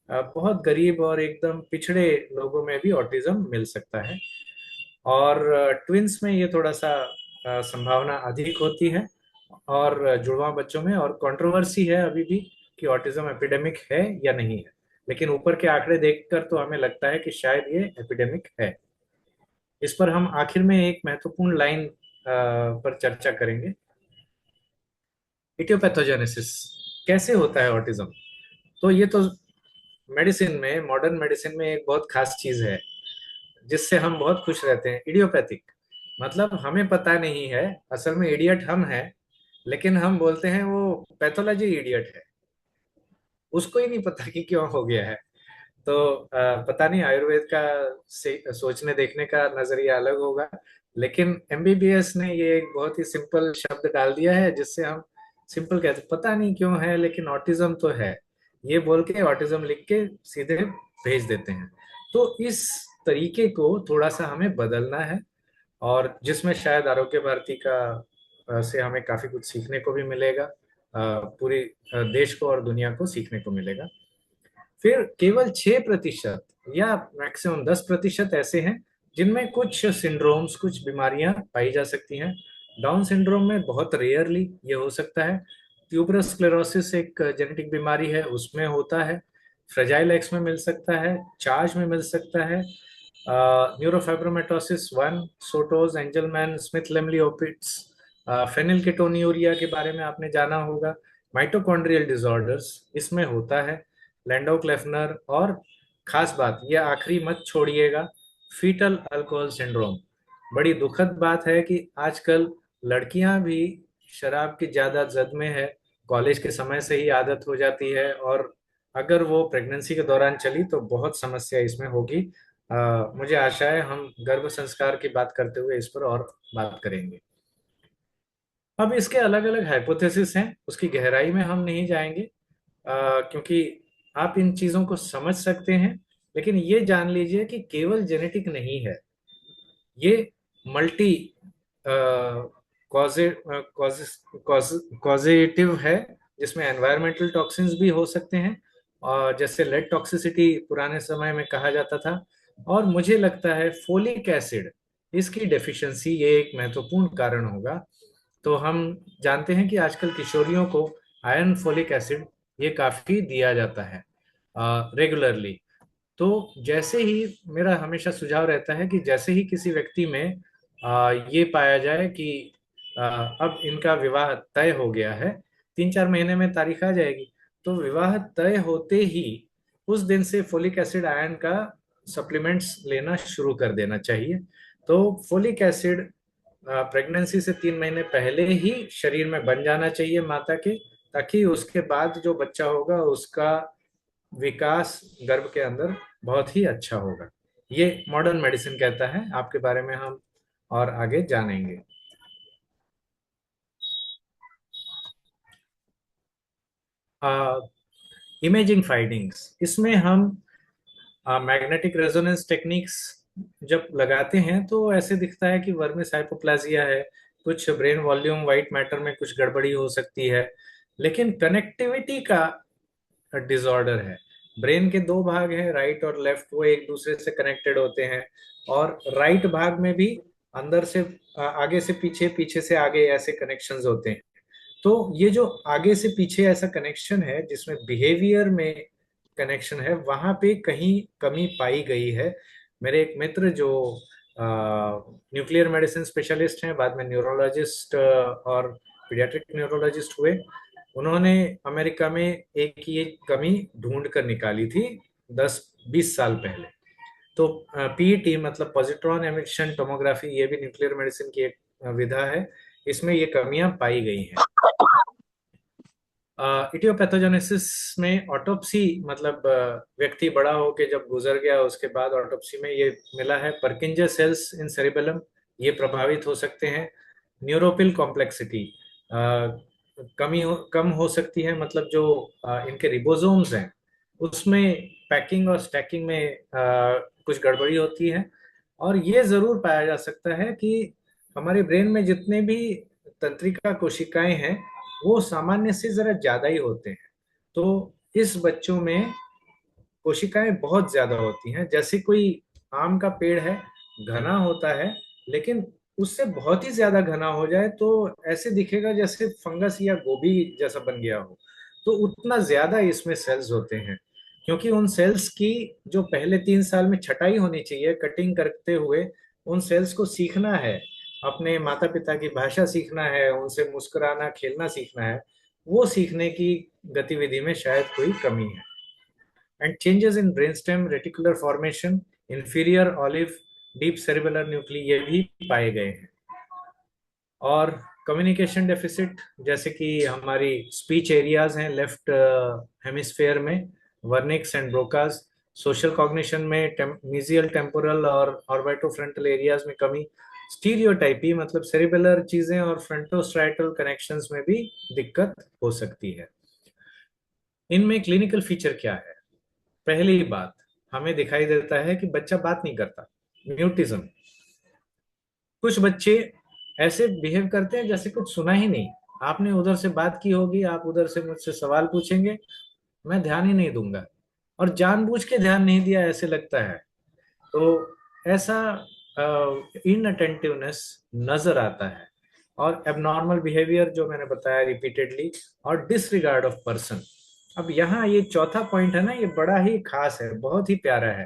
बहुत गरीब और एकदम पिछड़े लोगों में भी ऑटिज्म मिल सकता है। और ट्विंस में ये थोड़ा सा संभावना अधिक होती है, और जुड़वा बच्चों में। और कंट्रोवर्सी है अभी भी कि ऑटिज्म एपिडेमिक है या नहीं है, लेकिन ऊपर के आंकड़े देखकर तो हमें लगता है कि शायद ये एपिडेमिक है। इस पर हम आखिर में एक महत्वपूर्ण लाइन पर चर्चा करेंगे। इटियोपैथोजेनेसिस कैसे होता है ऑटिज्म? तो ये तो मेडिसिन में, मॉडर्न मेडिसिन में एक बहुत खास चीज है जिससे हम बहुत खुश रहते हैं। इडियोपैथिक मतलब हमें पता नहीं है, असल में इडियट हम हैं, लेकिन हम बोलते हैं वो पैथोलॉजी इडियट है, उसको ही नहीं पता कि क्यों हो गया है। तो पता नहीं, आयुर्वेद का सोचने देखने का नजरिया अलग होगा, लेकिन एमबीबीएस ने ये एक बहुत ही सिंपल शब्द डाल दिया है जिससे हम सिंपल कहते हैं, पता नहीं क्यों है लेकिन ऑटिज्म तो है, ये बोल के ऑटिज्म लिख के सीधे भेज देते हैं। तो इस तरीके को थोड़ा सा हमें बदलना है, और जिसमें शायद आरोग्य भारती का से हमें काफी कुछ सीखने को भी मिलेगा, पूरी देश को और दुनिया को सीखने को मिलेगा। फिर केवल 6% या मैक्सिमम 10% ऐसे हैं जिनमें कुछ सिंड्रोम्स, कुछ बीमारियां पाई जा सकती हैं। डाउन सिंड्रोम में बहुत रेयरली ये हो सकता है। ट्यूबरस स्क्लेरोसिस एक जेनेटिक बीमारी है, उसमें होता है। फ्रेजाइल एक्स में मिल सकता है, चार्ज में मिल सकता है। न्यूरोफाइब्रोमेटोसिस 1, सोटोज, एंजलमैन, स्मिथ लेमली ओपिट्स, फेनिलकेटोन्यूरिया के बारे में आपने जाना होगा। माइटोकॉन्ड्रियल डिसऑर्डर्स इसमें होता है। लैंडो क्लेफनर, और खास बात ये आखिरी मत छोड़िएगा, फीटल अल्कोहल सिंड्रोम। बड़ी दुखद बात है कि आजकल लड़कियां भी शराब की ज्यादा जद में है, कॉलेज के समय से ही आदत हो जाती है, और अगर वो प्रेगनेंसी के दौरान चली तो बहुत समस्या इसमें होगी। मुझे आशा है हम गर्भ संस्कार की बात करते हुए इस पर और बात करेंगे। अब इसके अलग अलग हाइपोथेसिस हैं, उसकी गहराई में हम नहीं जाएंगे, क्योंकि आप इन चीजों को समझ सकते हैं, लेकिन ये जान लीजिए कि केवल जेनेटिक नहीं है, ये मल्टी कॉजेटिव है, जिसमें एनवायरमेंटल टॉक्सिन्स भी हो सकते हैं, और जैसे लेड टॉक्सिसिटी पुराने समय में कहा जाता था। और मुझे लगता है फोलिक एसिड, इसकी डेफिशिएंसी ये एक महत्वपूर्ण कारण होगा। तो हम जानते हैं कि आजकल किशोरियों को आयरन, फोलिक एसिड ये काफी दिया जाता है रेगुलरली। तो जैसे ही, मेरा हमेशा सुझाव रहता है कि जैसे ही किसी व्यक्ति में ये पाया जाए कि अब इनका विवाह तय हो गया है, 3-4 महीने में तारीख आ जाएगी, तो विवाह तय होते ही उस दिन से फोलिक एसिड, आयरन का सप्लीमेंट्स लेना शुरू कर देना चाहिए। तो फोलिक एसिड प्रेगनेंसी से 3 महीने पहले ही शरीर में बन जाना चाहिए माता के, ताकि उसके बाद जो बच्चा होगा उसका विकास गर्भ के अंदर बहुत ही अच्छा होगा। ये मॉडर्न मेडिसिन कहता है, आपके बारे में हम और आगे जानेंगे। इमेजिंग फाइंडिंग्स, इसमें हम मैग्नेटिक रेजोनेंस टेक्निक्स जब लगाते हैं तो ऐसे दिखता है कि वर्मिस हाइपोप्लाजिया है, कुछ ब्रेन वॉल्यूम वाइट मैटर में कुछ गड़बड़ी हो सकती है, लेकिन कनेक्टिविटी का डिसऑर्डर है। ब्रेन के दो भाग हैं, राइट और लेफ्ट, वो एक दूसरे से कनेक्टेड होते हैं, और राइट भाग में भी अंदर से आगे से पीछे, पीछे से आगे ऐसे कनेक्शंस होते हैं। तो ये जो आगे से पीछे ऐसा कनेक्शन है जिसमें बिहेवियर में कनेक्शन है, वहां पे कहीं कमी पाई गई है। मेरे एक मित्र जो न्यूक्लियर मेडिसिन स्पेशलिस्ट हैं, बाद में न्यूरोलॉजिस्ट और पीडियाट्रिक न्यूरोलॉजिस्ट हुए, उन्होंने अमेरिका में एक ये कमी ढूंढ कर निकाली थी 10-20 साल पहले। तो पीईटी मतलब पॉजिट्रॉन एमिशन टोमोग्राफी, ये भी न्यूक्लियर मेडिसिन की एक विधा है, इसमें ये कमियां पाई गई हैं। इटियोपैथोजेनेसिस में ऑटोप्सी मतलब व्यक्ति बड़ा होके जब गुजर गया उसके बाद ऑटोप्सी में ये मिला है, परकिंजर सेल्स इन सेरिबेलम ये प्रभावित हो सकते हैं। न्यूरोपिल कॉम्प्लेक्सिटी कम हो सकती है, मतलब जो इनके रिबोसोम्स हैं उसमें पैकिंग और स्टैकिंग में कुछ गड़बड़ी होती है। और ये जरूर पाया जा सकता है कि हमारे ब्रेन में जितने भी तंत्रिका कोशिकाएं हैं वो सामान्य से जरा ज्यादा ही होते हैं। तो इस बच्चों में कोशिकाएं बहुत ज्यादा होती हैं। जैसे कोई आम का पेड़ है, घना होता है, लेकिन उससे बहुत ही ज्यादा घना हो जाए तो ऐसे दिखेगा जैसे फंगस या गोभी जैसा बन गया हो। तो उतना ज्यादा इसमें सेल्स होते हैं, क्योंकि उन सेल्स की जो पहले 3 साल में छटाई होनी चाहिए कटिंग करते हुए, उन सेल्स को सीखना है, अपने माता पिता की भाषा सीखना है, उनसे मुस्कुराना खेलना सीखना है। वो सीखने की गतिविधि में शायद कोई कमी है। And changes in brainstem reticular formation, inferior olive, deep cerebellar nuclei ये भी पाए गए हैं। और कम्युनिकेशन डेफिसिट, जैसे कि हमारी स्पीच एरियाज हैं लेफ्ट हेमिस्फेयर में, Wernicke's and Broca's. Social cognition में मीजियल टेम्पोरल और ऑर्बिटोफ्रंटल एरियाज में कमी। स्टीरियोटाइपी मतलब सेरिबेलर चीजें और फ्रंटोस्ट्राइटल कनेक्शंस में भी दिक्कत हो सकती है। इनमें क्लिनिकल फीचर क्या है? पहली बात, हमें दिखाई देता है कि बच्चा बात नहीं करता, म्यूटिज्म। कुछ बच्चे ऐसे बिहेव करते हैं जैसे कुछ सुना ही नहीं। आपने उधर से बात की होगी, आप उधर से मुझसे सवाल पूछेंगे, मैं ध्यान ही नहीं दूंगा, और जानबूझ के ध्यान नहीं दिया ऐसे लगता है। तो ऐसा इनअटेंटिवनेस नजर आता है। और एबनॉर्मल बिहेवियर जो मैंने बताया रिपीटेडली, और डिसरिगार्ड ऑफ पर्सन। अब यहाँ ये चौथा पॉइंट है ना, ये बड़ा ही खास है, बहुत ही प्यारा है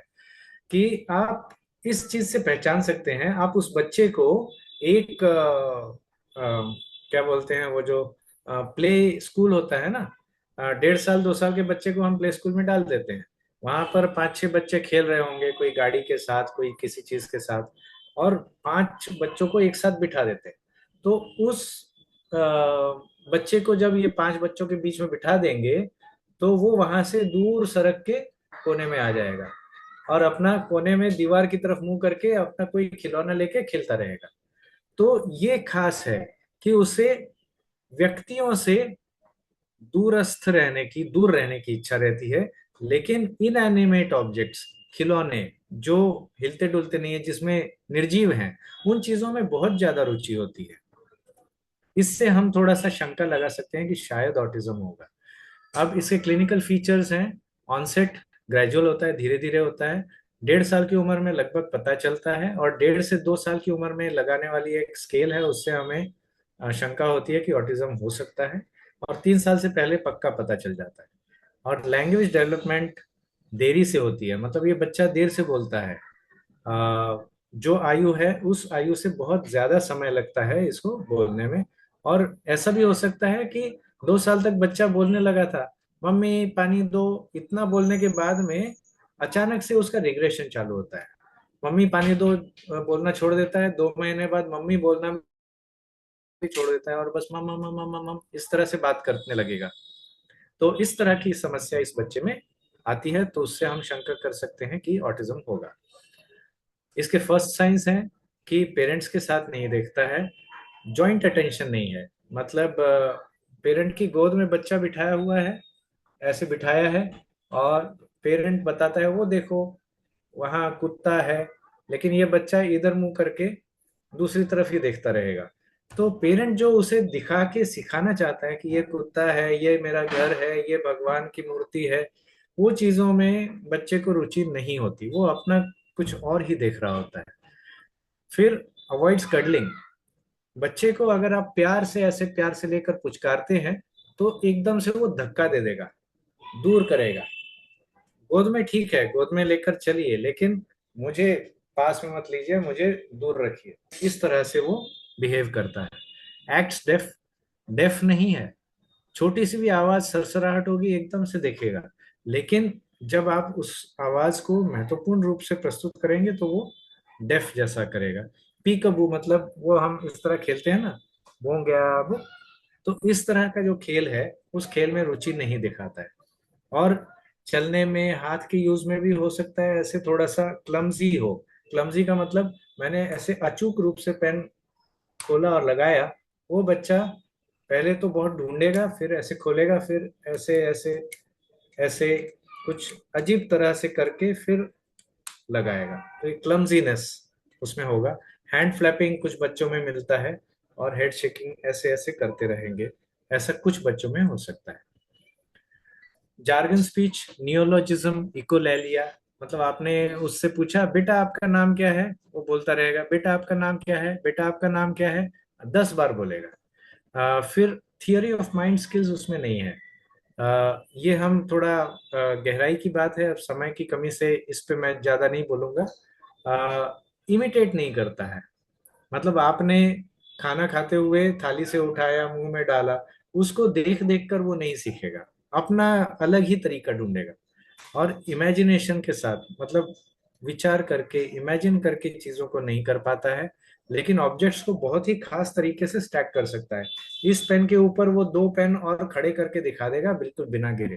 कि आप इस चीज से पहचान सकते हैं। आप उस बच्चे को एक क्या बोलते हैं वो जो प्ले स्कूल होता है ना, 1.5 साल 2 साल के बच्चे को हम प्ले स्कूल में डाल देते हैं। वहां पर 5-6 बच्चे खेल रहे होंगे, कोई गाड़ी के साथ, कोई किसी चीज के साथ, और 5 बच्चों को एक साथ बिठा देते हैं। तो उस अ, बच्चे को जब ये 5 बच्चों के बीच में बिठा देंगे तो वो वहां से दूर सरक के कोने में आ जाएगा, और अपना कोने में दीवार की तरफ मुंह करके अपना कोई खिलौना लेके खेलता रहेगा। तो ये खास है कि उसे व्यक्तियों से दूर रहने की इच्छा रहती है। लेकिन इनएनिमेट ऑब्जेक्ट्स, खिलौने जो हिलते डुलते नहीं है, जिसमें निर्जीव हैं, उन चीजों में बहुत ज्यादा रुचि होती है। इससे हम थोड़ा सा शंका लगा सकते हैं कि शायद ऑटिज्म होगा। अब इसके क्लिनिकल फीचर्स हैं। ऑनसेट ग्रेजुअल होता है, धीरे धीरे होता है। 1.5 साल की उम्र में लगभग पता चलता है, और 1.5 से 2 साल की उम्र में लगाने वाली एक स्केल है, उससे हमें शंका होती है कि ऑटिज्म हो सकता है। और 3 साल से पहले पक्का पता चल जाता है। और लैंग्वेज डेवलपमेंट देरी से होती है, मतलब ये बच्चा देर से बोलता है। जो आयु है उस आयु से बहुत ज्यादा समय लगता है इसको बोलने में। और ऐसा भी हो सकता है कि 2 साल तक बच्चा बोलने लगा था, मम्मी पानी दो, इतना बोलने के बाद में अचानक से उसका रिग्रेशन चालू होता है। मम्मी पानी दो बोलना छोड़ देता है, 2 महीने बाद मम्मी बोलना भी छोड़ देता है, और बस मम मम मम मम मम इस तरह से बात करने लगेगा। तो इस तरह की समस्या इस बच्चे में आती है, तो उससे हम शंका कर सकते हैं कि ऑटिज्म होगा। इसके फर्स्ट साइंस हैं कि पेरेंट्स के साथ नहीं देखता है, जॉइंट अटेंशन नहीं है, मतलब पेरेंट की गोद में बच्चा बिठाया हुआ है, ऐसे बिठाया है, और पेरेंट बताता है वो देखो वहां कुत्ता है, लेकिन ये बच्चा इधर मुंह करके दूसरी तरफ ही देखता रहेगा। तो पेरेंट जो उसे दिखा के सिखाना चाहता है कि ये कुत्ता है, ये मेरा घर है, ये भगवान की मूर्ति है, वो चीजों में बच्चे को रुचि नहीं होती, वो अपना कुछ और ही देख रहा होता है। फिर अवॉइड्स कडलिंग। बच्चे को अगर आप प्यार से, ऐसे प्यार से लेकर पुचकारते हैं तो एकदम से वो धक्का दे देगा, दूर करेगा। गोद में ठीक है, गोद में लेकर चलिए, लेकिन मुझे पास में मत लीजिए, मुझे दूर रखिए, इस तरह से वो बिहेव करता है। एक्ट्स डेफ, डेफ नहीं है, छोटी सी भी आवाज सरसराहट होगी एकदम से देखेगा, लेकिन जब आप उस आवाज को महत्वपूर्ण रूप से प्रस्तुत करेंगे तो वो डेफ जैसा करेगा। पीकबू मतलब वो हम इस तरह खेलते हैं ना, वो गया अब, तो इस तरह का जो खेल है उस खेल में रुचि नहीं दिखाता है। और चलने में, हाथ के यूज में भी हो सकता है ऐसे थोड़ा सा क्लमजी हो। क्लमजी का मतलब, मैंने ऐसे अचूक रूप से पेन खोला और लगाया, वो बच्चा पहले तो बहुत ढूंढेगा, फिर ऐसे खोलेगा, फिर ऐसे ऐसे ऐसे कुछ अजीब तरह से करके फिर लगाएगा। तो ये क्लमजीनेस उसमें होगा। हैंड फ्लैपिंग कुछ बच्चों में मिलता है, और हेड शेकिंग ऐसे ऐसे करते रहेंगे, ऐसा कुछ बच्चों में हो सकता है। जार्गन स्पीच, नियोलॉजिज्म, इकोलैलिया, मतलब आपने उससे पूछा बेटा आपका नाम क्या है, वो बोलता रहेगा बेटा आपका नाम क्या है, बेटा आपका नाम क्या है, 10 बार बोलेगा। फिर थियोरी ऑफ माइंड स्किल्स उसमें नहीं है। ये हम थोड़ा गहराई की बात है, अब समय की कमी से इस पे मैं ज्यादा नहीं बोलूंगा। इमिटेट नहीं करता है, मतलब आपने खाना खाते हुए थाली से उठाया मुंह में डाला, उसको देख देख कर वो नहीं सीखेगा, अपना अलग ही तरीका ढूंढेगा। और इमेजिनेशन के साथ, मतलब विचार करके इमेजिन करके चीजों को नहीं कर पाता है, लेकिन ऑब्जेक्ट्स को बहुत ही खास तरीके से स्टैक कर सकता है। इस पेन के ऊपर वो 2 पेन और खड़े करके दिखा देगा बिल्कुल बिना गिरे।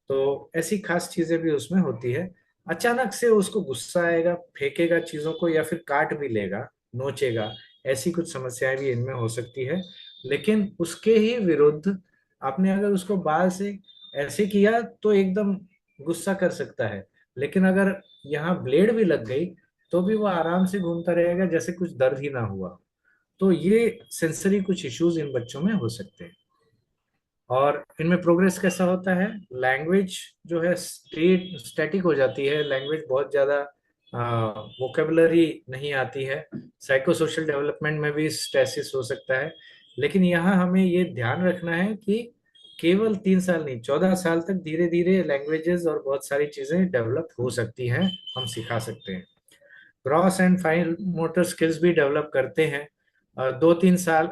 तो ऐसी खास चीजें भी उसमें होती है। अचानक से उसको गुस्सा आएगा, फेंकेगा चीजों को, या फिर काट भी लेगा, नोचेगा, ऐसी कुछ समस्याएं भी इनमें हो सकती है। लेकिन उसके ही विरुद्ध आपने अगर उसको बाल से ऐसे किया तो एकदम गुस्सा कर सकता है, लेकिन अगर यहाँ ब्लेड भी लग गई तो भी वो आराम से घूमता रहेगा जैसे कुछ दर्द ही ना हुआ। तो ये सेंसरी कुछ इश्यूज इन बच्चों में हो सकते हैं। और इनमें प्रोग्रेस कैसा होता है, लैंग्वेज जो है स्टैटिक हो जाती है, लैंग्वेज बहुत ज्यादा वोकेबलरी नहीं आती है। साइको सोशल डेवलपमेंट में भी स्टेसिस हो सकता है। लेकिन यहाँ हमें ये ध्यान रखना है कि केवल 3 साल नहीं, 14 साल तक धीरे धीरे लैंग्वेजेस और बहुत सारी चीजें डेवलप हो सकती हैं, हम सिखा सकते हैं। Gross and fine motor skills भी डेवलप करते हैं। 2-3 साल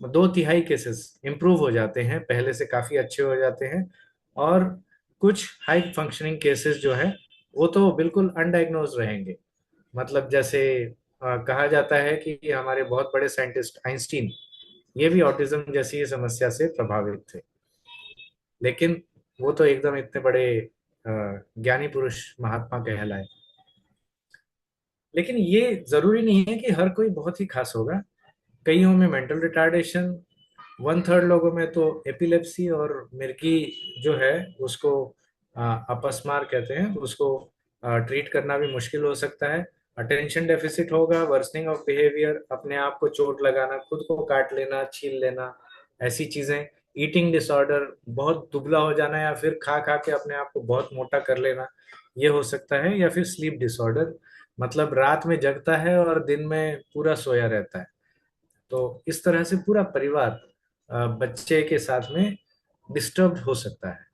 2 तिहाई केसेस इंप्रूव हो जाते हैं, पहले से काफी अच्छे हो जाते हैं। और कुछ हाई फंक्शनिंग केसेस जो है वो तो बिल्कुल अनडायग्नोज रहेंगे। मतलब जैसे कहा जाता है कि हमारे बहुत बड़े साइंटिस्ट आइंस्टीन, ये भी ऑटिज्म जैसी समस्या से प्रभावित थे, लेकिन वो तो एकदम इतने बड़े ज्ञानी पुरुष महात्मा कहलाए। लेकिन ये जरूरी नहीं है कि हर कोई बहुत ही खास होगा। कईयों में मेंटल रिटार्डेशन, 1/3 लोगों में तो एपिलेप्सी और मिर्गी जो है उसको अपस्मार कहते हैं, उसको ट्रीट करना भी मुश्किल हो सकता है। अटेंशन डेफिसिट होगा, वर्सनिंग ऑफ बिहेवियर, अपने आप को चोट लगाना, खुद को काट लेना, छील लेना, ऐसी चीजें। ईटिंग डिसऑर्डर, बहुत दुबला हो जाना या फिर खा खा के अपने आप को बहुत मोटा कर लेना, ये हो सकता है। या फिर स्लीप डिसऑर्डर, मतलब रात में जगता है और दिन में पूरा सोया रहता है। तो इस तरह से पूरा परिवार बच्चे के साथ में डिस्टर्ब हो सकता है।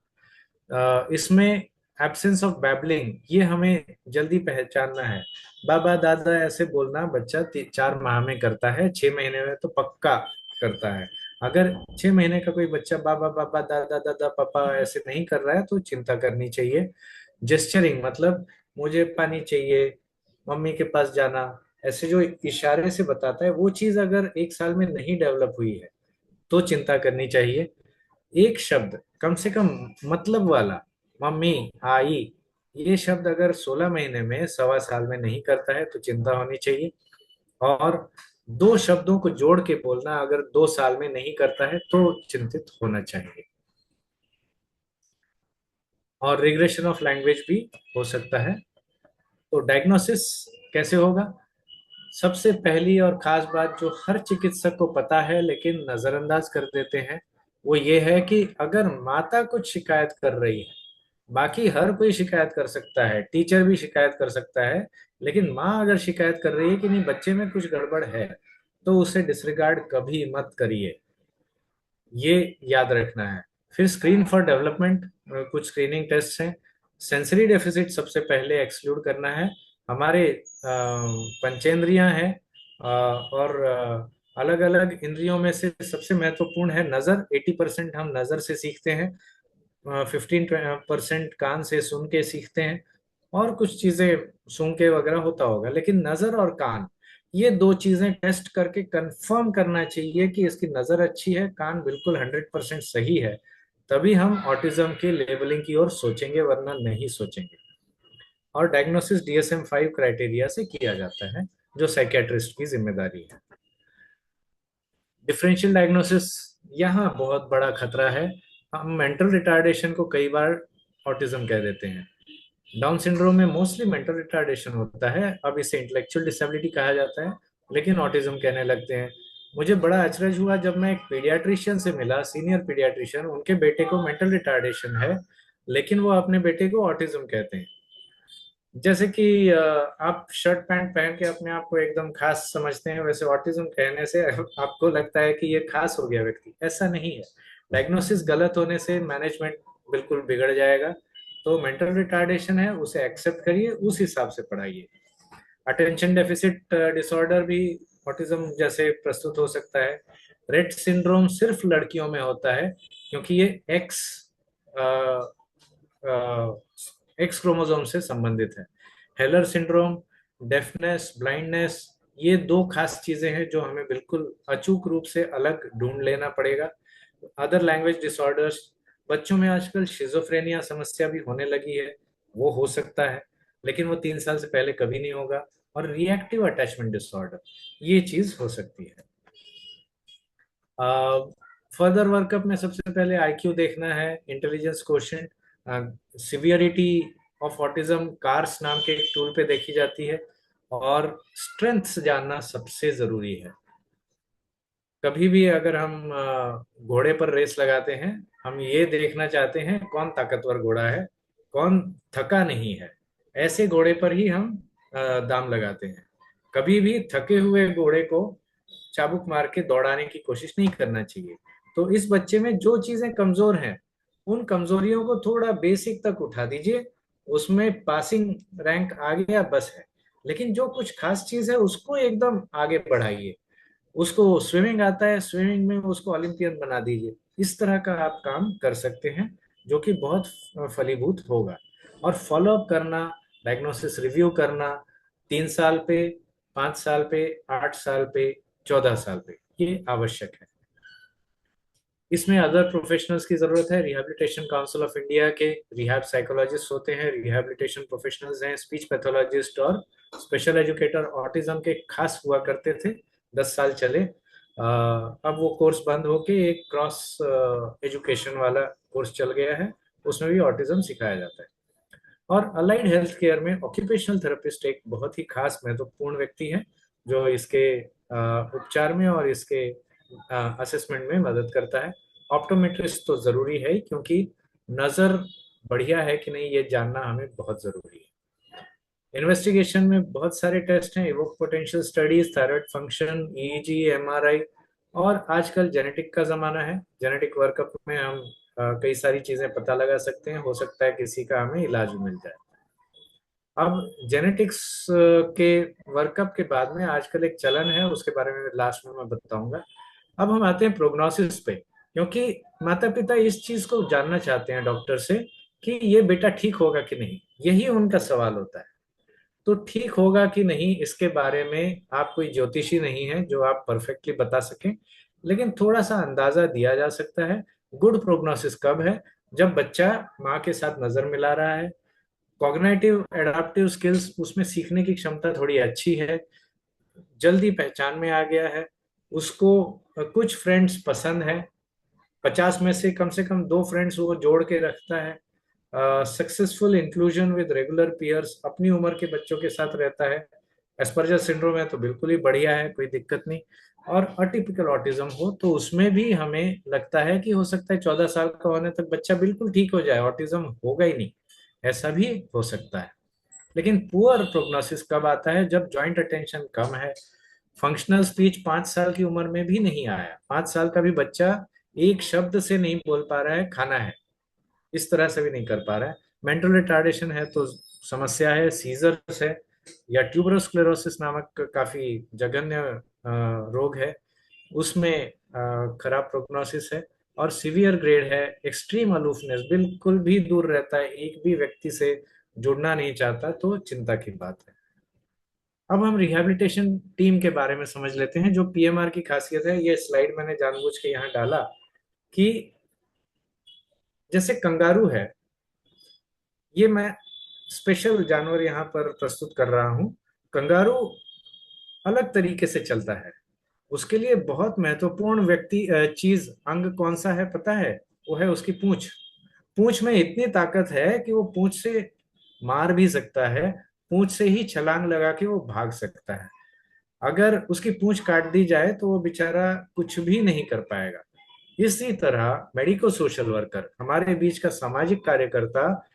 इसमें एब्सेंस ऑफ बैबलिंग, ये हमें जल्दी पहचानना है। बाबा दादा ऐसे बोलना बच्चा 4 माह में करता है, 6 महीने में तो पक्का करता है। अगर 6 महीने का कोई बच्चा बाबा बाबा दादा दादा पापा ऐसे नहीं कर रहा है तो चिंता करनी चाहिए। जेस्चरिंग, मतलब मुझे पानी चाहिए, मम्मी के पास जाना, ऐसे जो इशारे से बताता है, वो चीज अगर 1 साल में नहीं डेवलप हुई है तो चिंता करनी चाहिए। एक शब्द कम से कम मतलब वाला, मम्मी, आई, ये शब्द अगर 16 महीने में, 1.25 साल में नहीं करता है तो चिंता होनी चाहिए। और 2 शब्दों को जोड़ के बोलना अगर 2 साल में नहीं करता है तो चिंतित होना चाहिए। और रिग्रेशन ऑफ लैंग्वेज भी हो सकता है। तो डायग्नोसिस कैसे होगा? सबसे पहली और खास बात जो हर चिकित्सक को पता है लेकिन नजरअंदाज कर देते हैं, वो ये है कि अगर माता कुछ शिकायत कर रही है, बाकी हर कोई शिकायत कर सकता है, टीचर भी शिकायत कर सकता है, लेकिन माँ अगर शिकायत कर रही है कि नहीं बच्चे में कुछ गड़बड़ है, तो उसे डिसरिगार्ड कभी मत करिए, ये याद रखना है। फिर स्क्रीन फॉर डेवलपमेंट, कुछ स्क्रीनिंग टेस्ट हैं। सेंसरी डेफिसिट सबसे पहले एक्सक्लूड करना है। हमारे पंचेंद्रियां हैं, और अलग अलग इंद्रियों में से सबसे महत्वपूर्ण है नजर। 80% हम नजर से सीखते हैं, 15% कान से सुन के सीखते हैं, और कुछ चीजें सूंघ के वगैरह होता होगा। लेकिन नजर और कान, ये 2 चीजें टेस्ट करके कंफर्म करना चाहिए कि इसकी नजर अच्छी है, कान बिल्कुल 100% सही है, तभी हम ऑटिज्म के लेबलिंग की ओर सोचेंगे, वरना नहीं सोचेंगे। और डायग्नोसिस DSM-5 क्राइटेरिया से किया जाता है, जो साइकेट्रिस्ट की जिम्मेदारी है। डिफरेंशियल डायग्नोसिस, यहाँ बहुत बड़ा खतरा है। हम मेंटल रिटार्डेशन को कई बार ऑटिज्म कह देते हैं, डाउन सिंड्रोम में मोस्टली मेंटल रिटार्डेशन होता है, अब इसे इंटेलेक्चुअल डिसेबिलिटी कहा जाता है, लेकिन ऑटिज्म कहने लगते हैं। मुझे बड़ा अचरज हुआ जब मैं एक पीडियाट्रिशियन से मिला, सीनियर पीडियाट्रिशियन, उनके बेटे को मेंटल रिटार्डेशन है, लेकिन वो अपने बेटे को ऑटिज्म कहते हैं। जैसे कि आप शर्ट पैंट पहन के अपने आप को एकदम खास समझते हैं, वैसे ऑटिज्म कहने से आपको लगता है कि ये खास हो गया व्यक्ति, ऐसा नहीं है। डायग्नोसिस गलत होने से मैनेजमेंट बिल्कुल बिगड़ जाएगा। तो मेंटल रिटार्डेशन है, उसे एक्सेप्ट करिए, उस हिसाब से पढ़ाइए। अटेंशन डेफिसिट डिसऑर्डर भी ऑटिज्म जैसे प्रस्तुत हो सकता है। रेट सिंड्रोम सिर्फ लड़कियों में होता है, क्योंकि ये एक्स क्रोमोसोम से संबंधित है। हेलर सिंड्रोम, डेफनेस, ब्लाइंडनेस, ये दो खास चीजें हैं जो हमें बिल्कुल अचूक रूप से अलग ढूंढ लेना पड़ेगा। अदर लैंग्वेज डिसऑर्डर्स, बच्चों में आजकल शिजोफ्रेनिया समस्या भी होने लगी है, वो हो सकता है, लेकिन वो 3 साल से पहले कभी नहीं होगा। और रिएक्टिव अटैचमेंट डिसऑर्डर, ये चीज हो सकती है। फर्दर वर्कअप में सबसे पहले आईक्यू देखना है, intelligence quotient, severity of autism cars नाम के एक टूल पे देखी जाती है, और स्ट्रेंथ्स जानना सबसे जरूरी है। कभी भी अगर हम घोड़े पर रेस लगाते हैं, हम ये देखना चाहते हैं कौन ताकतवर घोड़ा है, कौन थका नहीं है। ऐसे घोड़े पर ही हम दाम लगाते हैं। कभी भी थके हुए घोड़े को चाबुक मार के दौड़ाने की कोशिश नहीं करना चाहिए। तो इस बच्चे में जो चीजें कमजोर हैं, उन कमजोरियों को थोड़ा बेसिक तक उठा दीजिए, उसमें पासिंग रैंक आ गया बस है। लेकिन जो कुछ खास चीज है उसको एकदम आगे बढ़ाइए। उसको स्विमिंग आता है, स्विमिंग में उसको ओलंपियन बना दीजिए। इस तरह का आप काम कर सकते हैं, जो कि बहुत फलीभूत होगा। और फॉलो अप करना, डायग्नोसिस रिव्यू करना, 3 साल पे, 5 साल पे, 8 साल पे, 14 साल पे, ये आवश्यक है। इसमें अदर प्रोफेशनल्स की जरूरत है। रिहैबिलिटेशन काउंसिल ऑफ इंडिया के रिहैब साइकोलॉजिस्ट होते हैं, रिहैबिलिटेशन प्रोफेशनल्स हैं, स्पीच पैथोलॉजिस्ट और स्पेशल एजुकेटर ऑटिज्म के खास हुआ करते थे, 10 साल चले। अब वो कोर्स बंद होके एक क्रॉस एजुकेशन वाला कोर्स चल गया है, उसमें भी ऑटिज्म सिखाया जाता है। और अलाइड हेल्थ केयर में ऑक्यूपेशनल थेरेपिस्ट एक बहुत ही खास महत्वपूर्ण व्यक्ति है, जो इसके उपचार में और इसके असेसमेंट में मदद करता है। ऑप्टोमेट्रिस्ट तो जरूरी है, क्योंकि नजर बढ़िया है कि नहीं ये जानना हमें बहुत जरूरी है। इन्वेस्टिगेशन में बहुत सारे टेस्ट हैं, evoke potential studies, thyroid function, EEG, MRI, और आजकल जेनेटिक का जमाना है। जेनेटिक वर्कअप में हम कई सारी चीजें पता लगा सकते हैं, हो सकता है किसी का हमें इलाज भी मिल जाए। अब जेनेटिक्स के वर्कअप के बाद में आजकल एक चलन है, उसके बारे में लास्ट में मैं बताऊंगा। अब हम आते हैं प्रोग्नोसिस पे, क्योंकि माता पिता इस चीज को जानना चाहते हैं डॉक्टर से कि ये बेटा ठीक होगा कि नहीं, यही उनका सवाल होता है। तो ठीक होगा कि नहीं, इसके बारे में आप कोई ज्योतिषी नहीं है जो आप परफेक्टली बता सकें, लेकिन थोड़ा सा अंदाजा दिया जा सकता है। गुड प्रोग्नोसिस कब है? जब बच्चा माँ के साथ नजर मिला रहा है, कॉग्निटिव एडाप्टिव स्किल्स, उसमें सीखने की क्षमता थोड़ी अच्छी है, जल्दी पहचान में आ गया है, उसको कुछ फ्रेंड्स पसंद है, 50 में से कम 2 फ्रेंड्स वो जोड़ के रखता है, successful inclusion with regular peers, अपनी उम्र के बच्चों के साथ रहता है। एस्पर्जर सिंड्रोम है तो बिल्कुल ही बढ़िया है, कोई दिक्कत नहीं। और अटिपिकल ऑटिज्म हो तो उसमें भी हमें लगता है कि हो सकता है 14 साल का होने तक बच्चा बिल्कुल ठीक हो जाए, ऑटिज्म होगा ही नहीं, ऐसा भी हो सकता है। लेकिन पुअर प्रोग्नोसिस कब आता है? जब जॉइंट अटेंशन कम है, फंक्शनल स्पीच 5 साल की उम्र में भी नहीं आया, 5 साल का भी बच्चा एक शब्द से नहीं बोल पा रहा है खाना है, इस तरह से भी नहीं कर पा रहा है। मेंटल रिटार्डेशन है तो समस्या है, सीजर्स है, या ट्यूबरोस्क्लेरोसिस नामक काफी जघन्य रोग है, उसमें खराब प्रोग्नोसिस है। और सीवियर ग्रेड है, एक्सट्रीम अलूफनेस, बिल्कुल भी दूर रहता है, एक भी व्यक्ति से जुड़ना नहीं चाहता, तो चिंता की बात है। अब हम रिहैबिलिटेशन टीम के बारे में समझ लेते हैं। जो पीएमआर की खासियत है, ये स्लाइड मैंने जानबूझ के यहाँ डाला कि जैसे कंगारू है, ये मैं स्पेशल जानवर यहाँ पर प्रस्तुत कर रहा हूँ। कंगारू अलग तरीके से चलता है, उसके लिए बहुत महत्वपूर्ण व्यक्ति चीज अंग कौन सा है पता है? वो है उसकी पूंछ। पूंछ में इतनी ताकत है कि वो पूंछ से मार भी सकता है, पूंछ से ही छलांग लगा के वो भाग सकता है। अगर उसकी पूंछ काट दी जाए तो वो बेचारा कुछ भी नहीं कर पाएगा। इसी तरह मेडिको सोशल वर्कर, हमारे बीच का सामाजिक कार्यकर्ता,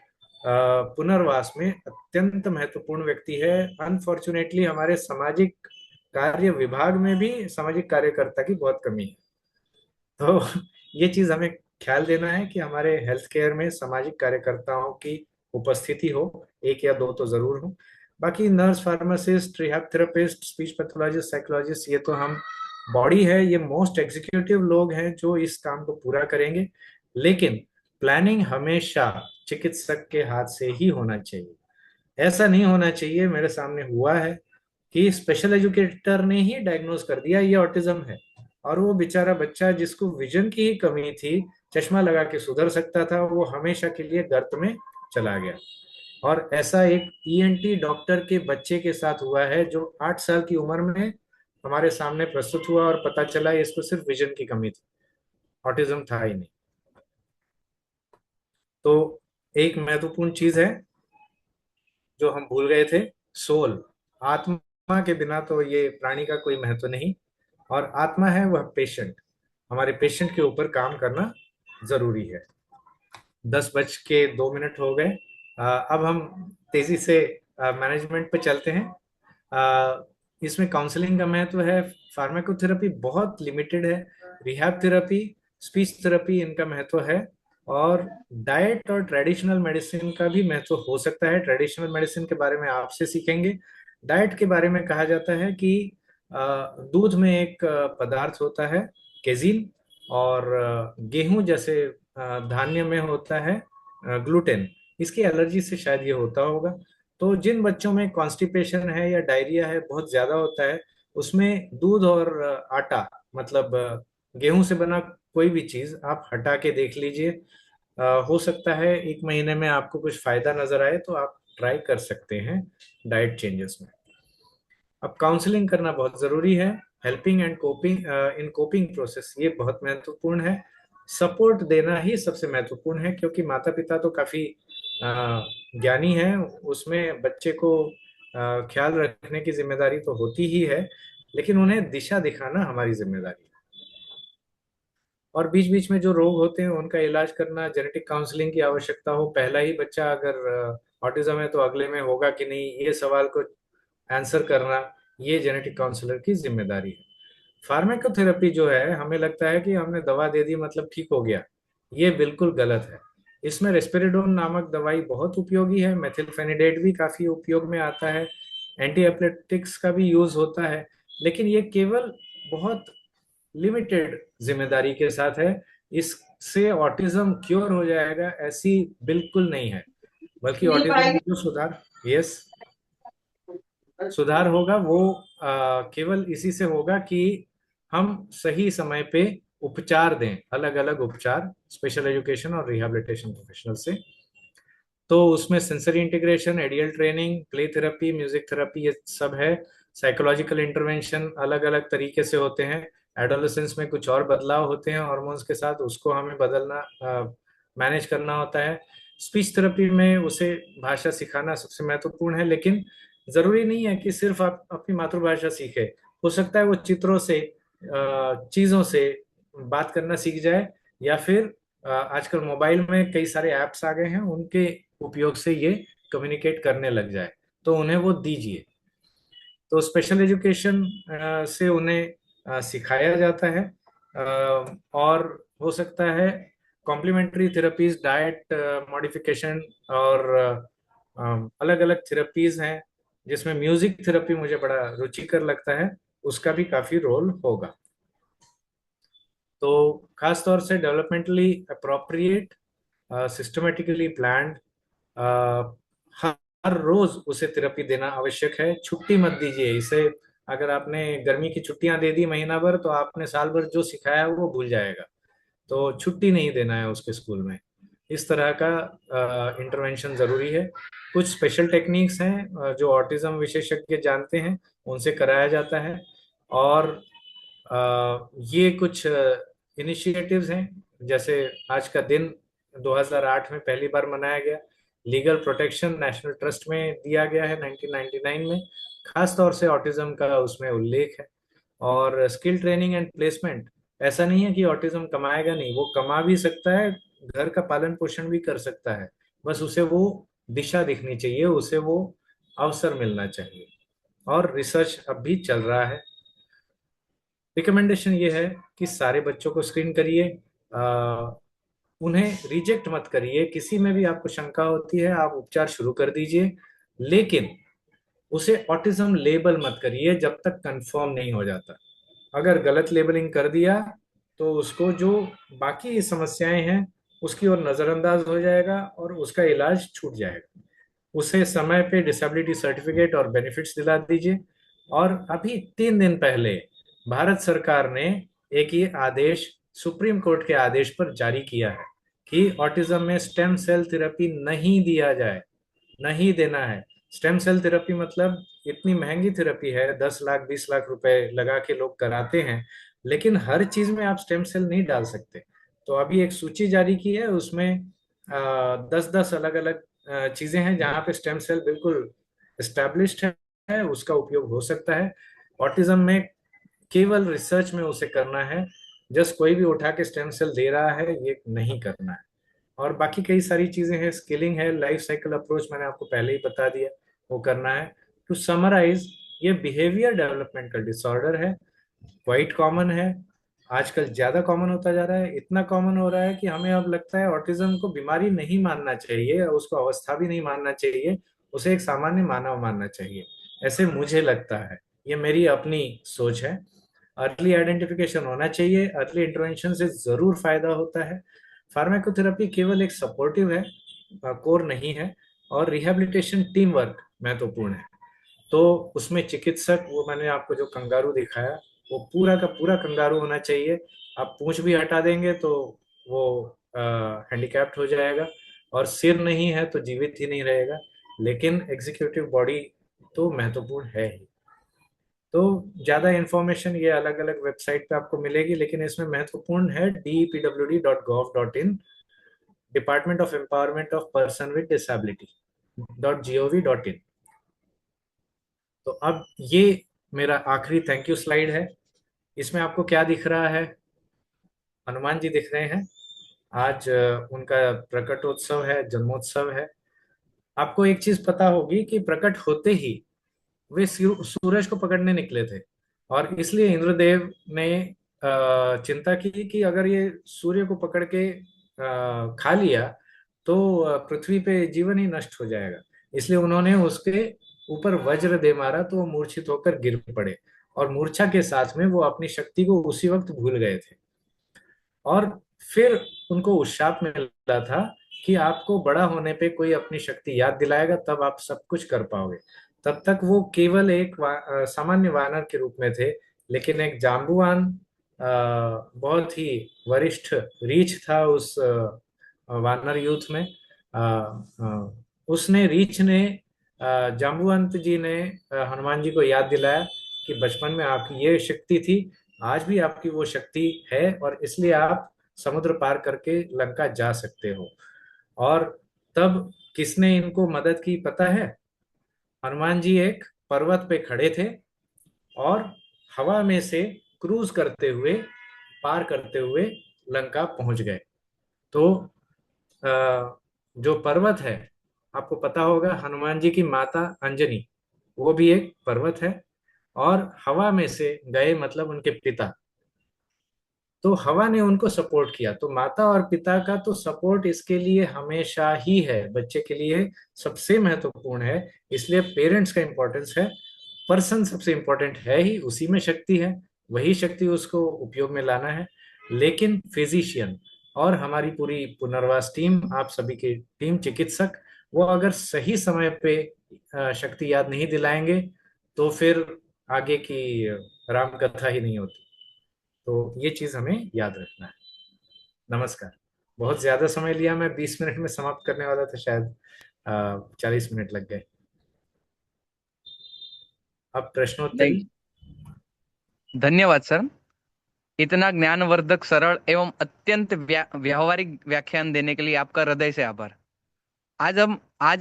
पुनर्वास में अत्यंत महत्वपूर्ण व्यक्ति है। अनफॉर्चुनेटली हमारे सामाजिक कार्य विभाग में भी सामाजिक कार्यकर्ता की बहुत कमी है। तो ये चीज हमें ख्याल देना है कि हमारे हेल्थ केयर में सामाजिक कार्यकर्ताओं की उपस्थिति हो, एक या दो तो जरूर हो। बाकी nurse, pharmacist, rehab therapist, speech pathologist, psychologist, ये तो हम बॉडी है, ये मोस्ट एग्जीक्यूटिव लोग हैं जो इस काम को पूरा करेंगे। लेकिन प्लानिंग हमेशा चिकित्सक के हाथ से ही होना चाहिए। ऐसा नहीं होना चाहिए, मेरे सामने हुआ है कि स्पेशल एजुकेटर ने ही डायग्नोज कर दिया ये ऑटिज्म है, और वो बेचारा बच्चा जिसको विजन की ही कमी थी, चश्मा लगा के सुधर सकता था, वो हमेशा के लिए गर्त में चला गया। और ऐसा एक ईएनटी डॉक्टर के बच्चे के साथ हुआ है जो 8 साल की उम्र में हमारे सामने प्रस्तुत हुआ, और पता चला इसको सिर्फ विजन की कमी थी, ऑटिज्म था ही नहीं। तो एक महत्वपूर्ण चीज है जो हम भूल गए थे, सोल, आत्मा के बिना तो ये प्राणी का कोई महत्व नहीं। और आत्मा है वह पेशेंट, हमारे पेशेंट के ऊपर काम करना जरूरी है। 10:02 हो गए। अब हम तेजी से मैनेजमेंट पे चलते हैं। इसमें काउंसलिंग का महत्व है, फार्माकोथेरेपी बहुत लिमिटेड है, रिहैब थेरेपी, स्पीच थेरेपी इनका महत्व है, और डाइट और ट्रेडिशनल मेडिसिन का भी महत्व हो सकता है। ट्रेडिशनल मेडिसिन के बारे में आपसे सीखेंगे। डाइट के बारे में कहा जाता है कि दूध में एक पदार्थ होता है केजिन, और गेहूं जैसे धान्य में होता है ग्लूटेन, इसकी एलर्जी से शायद ये होता होगा। तो जिन बच्चों में कॉन्स्टिपेशन है या डायरिया है बहुत ज्यादा होता है, उसमें दूध और आटा, मतलब गेहूं से बना कोई भी चीज आप हटा के देख लीजिए। हो सकता है 1 महीने में आपको कुछ फायदा नजर आए, तो आप ट्राई कर सकते हैं डाइट चेंजेस में। अब काउंसलिंग करना बहुत जरूरी है, helping and coping in coping process, ये बहुत महत्वपूर्ण है। सपोर्ट देना ही सबसे महत्वपूर्ण है, क्योंकि माता पिता तो काफी ज्ञानी है, उसमें बच्चे को ख्याल रखने की जिम्मेदारी तो होती ही है, लेकिन उन्हें दिशा दिखाना हमारी जिम्मेदारी है। और बीच बीच में जो रोग होते हैं उनका इलाज करना, जेनेटिक काउंसलिंग की आवश्यकता हो, पहला ही बच्चा अगर ऑटिज्म है तो अगले में होगा कि नहीं, ये सवाल को आंसर करना, ये जेनेटिक काउंसलर की जिम्मेदारी है। फार्माकोथेरेपी जो है, हमें लगता है कि हमने दवा दे दी मतलब ठीक हो गया, ये बिल्कुल गलत है। इसमें रेस्पेरिडोन नामक दवाई बहुत उपयोगी है, मेथिलफेनिडेट भी काफी उपयोग में आता है, एंटी एपिलेप्टिक्स का भी यूज होता है, लेकिन ये केवल बहुत लिमिटेड जिम्मेदारी के साथ है। इससे ऑटिज्म क्योर हो जाएगा ऐसी बिल्कुल नहीं है, बल्कि ऑटिज्म में जो सुधार, यस, सुधार होगा वो केवल इसी से होगा कि हम सही समय पे उपचार दें, अलग अलग उपचार, स्पेशल एजुकेशन और रिहैबिलिटेशन प्रोफेशनल से। तो उसमें sensory integration, ADL training, play therapy, music therapy, ये सब है। साइकोलॉजिकल इंटरवेंशन अलग अलग तरीके से होते हैं। एडोलेसेंस में कुछ और बदलाव होते हैं हार्मोन्स के साथ, उसको हमें बदलना, मैनेज करना होता है। स्पीच थेरेपी में उसे भाषा सिखाना सबसे महत्वपूर्ण है, लेकिन जरूरी नहीं है कि सिर्फ आप अपनी मातृभाषा सीखे, हो सकता है वो चित्रों से, चीजों से बात करना सीख जाए, या फिर आजकल मोबाइल में कई सारे ऐप्स आ गए हैं, उनके उपयोग से ये कम्युनिकेट करने लग जाए, तो उन्हें वो दीजिए। तो स्पेशल एजुकेशन से उन्हें सिखाया जाता है, और हो सकता है कॉम्प्लीमेंट्री थेरेपीज, डाइट मॉडिफिकेशन, और अलग अलग थेरेपीज हैं, जिसमें म्यूजिक थेरेपी मुझे बड़ा रुचिकर लगता है, उसका भी काफी रोल होगा। तो खास तौर से डेवलपमेंटली अप्रोप्रिएट, सिस्टमेटिकली प्लान्ड, हर हर रोज उसे थेरेपी देना आवश्यक है। छुट्टी मत दीजिए इसे। अगर आपने गर्मी की छुट्टियां दे दी महीना भर, तो आपने साल भर जो सिखाया है वो भूल जाएगा, तो छुट्टी नहीं देना है उसके स्कूल में। इस तरह का इंटरवेंशन जरूरी है। कुछ स्पेशल टेक्निक्स हैं जो ऑटिज्म विशेषज्ञ जानते हैं, उनसे कराया जाता है। और ये कुछ इनिशिएटिव्स हैं, जैसे आज का दिन 2008 में पहली बार मनाया गया, लीगल प्रोटेक्शन नेशनल ट्रस्ट में दिया गया है 1999 में। खास तौर से ऑटिज्म का उसमें उल्लेख है। और स्किल ट्रेनिंग एंड प्लेसमेंट, ऐसा नहीं है कि ऑटिज्म कमाएगा नहीं, वो कमा भी सकता है, घर का पालन पोषण भी कर सकता है, बस उसे वो दिशा दिखनी चाहिए, उसे वो अवसर मिलना चाहिए। और रिसर्च अब भी चल रहा है। रिकमेंडेशन ये है कि सारे बच्चों को स्क्रीन करिए, उन्हें रिजेक्ट मत करिए। किसी में भी आपको शंका होती है आप उपचार शुरू कर दीजिए, लेकिन उसे ऑटिज्म लेबल मत करिए जब तक कंफर्म नहीं हो जाता। अगर गलत लेबलिंग कर दिया तो उसको जो बाकी समस्याएं हैं उसकी ओर नजरअंदाज हो जाएगा और उसका इलाज छूट जाएगा। उसे समय पे डिसेबिलिटी सर्टिफिकेट और बेनिफिट्स दिला दीजिए। और अभी 3 दिन पहले भारत सरकार ने एक ये आदेश सुप्रीम कोर्ट के आदेश पर जारी किया है कि ऑटिज्म में स्टेम सेल थेरेपी नहीं दिया जाए, नहीं देना है। स्टेम सेल थेरेपी मतलब इतनी महंगी थेरेपी है, 10 लाख 20 लाख रुपए लगा के लोग कराते हैं, लेकिन हर चीज में आप स्टेम सेल नहीं डाल सकते। तो अभी एक सूची जारी की है, उसमें 10-10 अलग अलग चीजें हैं जहाँ पे स्टेम सेल बिल्कुल एस्टेब्लिश्ड है, उसका उपयोग हो सकता है। ऑटिज्म में केवल रिसर्च में उसे करना है, जस्ट कोई भी उठा के स्टेम सेल दे रहा है ये नहीं करना है। और बाकी कई सारी चीजें हैं, स्किलिंग है, लाइफ साइकिल अप्रोच मैंने आपको पहले ही बता दिया, वो करना है। टू समराइज, ये बिहेवियर डेवलपमेंट का डिसऑर्डर है, क्वाइट कॉमन है, आजकल ज्यादा कॉमन होता जा रहा है। इतना कॉमन हो रहा है कि हमें अब लगता है ऑटिज्म को बीमारी नहीं मानना चाहिए, उसको अवस्था भी नहीं मानना चाहिए, उसे एक सामान्य मानव मानना चाहिए, ऐसे मुझे लगता है। ये मेरी अपनी सोच है। अर्ली आइडेंटिफिकेशन होना चाहिए, अर्ली इंटरवेंशन से जरूर फायदा होता है। फार्माकोथेरेपी केवल एक सपोर्टिव है, कोर नहीं है। और रिहेबिलिटेशन टीम वर्क महत्वपूर्ण है। तो उसमें चिकित्सक, वो मैंने आपको जो कंगारू दिखाया वो पूरा का पूरा कंगारू होना चाहिए। आप पूंछ भी हटा देंगे तो वो हैंडीकैप्ड हो जाएगा, और सिर नहीं है तो जीवित ही नहीं रहेगा। लेकिन एग्जीक्यूटिव बॉडी तो महत्वपूर्ण है ही। तो ज्यादा इंफॉर्मेशन ये अलग अलग वेबसाइट पे आपको मिलेगी, लेकिन इसमें महत्वपूर्ण है depwd.gov.in, department of empowerment of person with disability .gov.in। तो अब ये मेरा आखिरी थैंक यू स्लाइड है। इसमें आपको क्या दिख रहा है? हनुमान जी दिख रहे हैं। आज उनका प्रकटोत्सव है, जन्मोत्सव है। आपको एक चीज पता होगी कि प्रकट होते ही वे सूरज को पकड़ने निकले थे, और इसलिए इंद्रदेव ने चिंता की कि अगर ये सूर्य को पकड़ के खा लिया तो पृथ्वी पे जीवन ही नष्ट हो जाएगा। इसलिए उन्होंने उसके ऊपर वज्र दे मारा तो वो मूर्छित होकर गिर पड़े, और मूर्छा के साथ में वो अपनी शक्ति को उसी वक्त भूल गए थे। और फिर उनको उस शाप मिला था कि आपको बड़ा होने पे कोई अपनी शक्ति याद दिलाएगा, तब आप सब कुछ कर पाओगे। तब तक वो केवल एक सामान्य वानर के रूप में थे, लेकिन एक जाम्बुवान बहुत ही वरिष्ठ रीछ था उस वानर यूथ में। उसने रीछ ने जाम्बुवंत जी ने हनुमान जी को याद दिलाया कि बचपन में आपकी ये शक्ति थी, आज भी आपकी वो शक्ति है, और इसलिए आप समुद्र पार करके लंका जा सकते हो। और तब किसने इनको मदद की पता है? हनुमान जी एक पर्वत पे खड़े थे और हवा में से क्रूज करते हुए, पार करते हुए लंका पहुंच गए। तो जो पर्वत है, आपको पता होगा हनुमान जी की माता अंजनी, वो भी एक पर्वत है। और हवा में से गए मतलब उनके पिता, तो हवा ने उनको सपोर्ट किया। तो माता और पिता का तो सपोर्ट इसके लिए हमेशा ही है, बच्चे के लिए सबसे महत्वपूर्ण है। इसलिए पेरेंट्स का इंपॉर्टेंस है। पर्सन सबसे इंपॉर्टेंट है ही, उसी में शक्ति है, वही शक्ति उसको उपयोग में लाना है। लेकिन फिजिशियन और हमारी पूरी पुनर्वास टीम, आप सभी की टीम चिकित्सक, वो अगर सही समय पे शक्ति याद नहीं दिलाएंगे तो फिर आगे की राम कथा ही नहीं होती। तो ये चीज हमें याद रखना है। नमस्कार। बहुत ज्यादा समय लिया, मैं 20 मिनट में समाप्त करने वाला था, शायद 40 मिनट लग गए। अब प्रश्नोत्तरी। नहीं, धन्यवाद सर। इतना ज्ञानवर्धक, सरल एवं अत्यंत व्यावहारिक व्याख्यान देने के लिए आपका हृदय से आभार। आज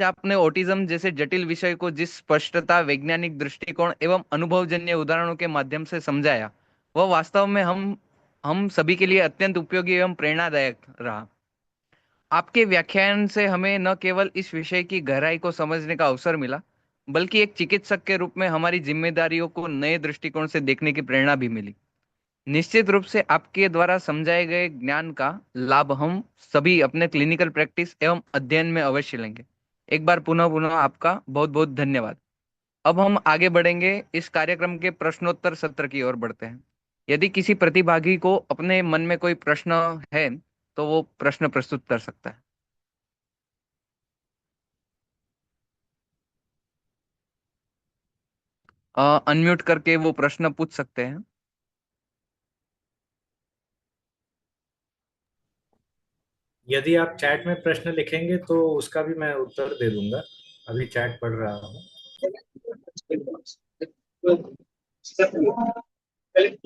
आपने ऑटिज्म जैसे जटिल विषय को जिस स्पष्टता, वैज्ञानिक दृष्टिकोण एवं अनुभवजन्य उदाहरणों के माध्यम से समझाया, वह वास्तव में हम सभी के लिए अत्यंत उपयोगी एवं प्रेरणादायक रहा। आपके व्याख्यान से हमें न केवल इस विषय की गहराई को समझने का अवसर मिला, बल्कि एक चिकित्सक के रूप में हमारी जिम्मेदारियों को नए दृष्टिकोण से देखने की प्रेरणा भी मिली। निश्चित रूप से आपके द्वारा समझाए गए ज्ञान का लाभ हम सभी अपने क्लिनिकल प्रैक्टिस एवं अध्ययन में अवश्य लेंगे। एक बार पुनः पुनः आपका बहुत बहुत धन्यवाद। अब हम आगे बढ़ेंगे, इस कार्यक्रम के प्रश्नोत्तर सत्र की ओर बढ़ते हैं। यदि किसी प्रतिभागी को अपने मन में कोई प्रश्न है तो वो प्रश्न प्रस्तुत कर सकता है। अनम्यूट करके वो प्रश्न पूछ सकते हैं। यदि आप चैट में प्रश्न लिखेंगे तो उसका भी मैं उत्तर दे दूंगा। अभी चैट पढ़ रहा हूँ।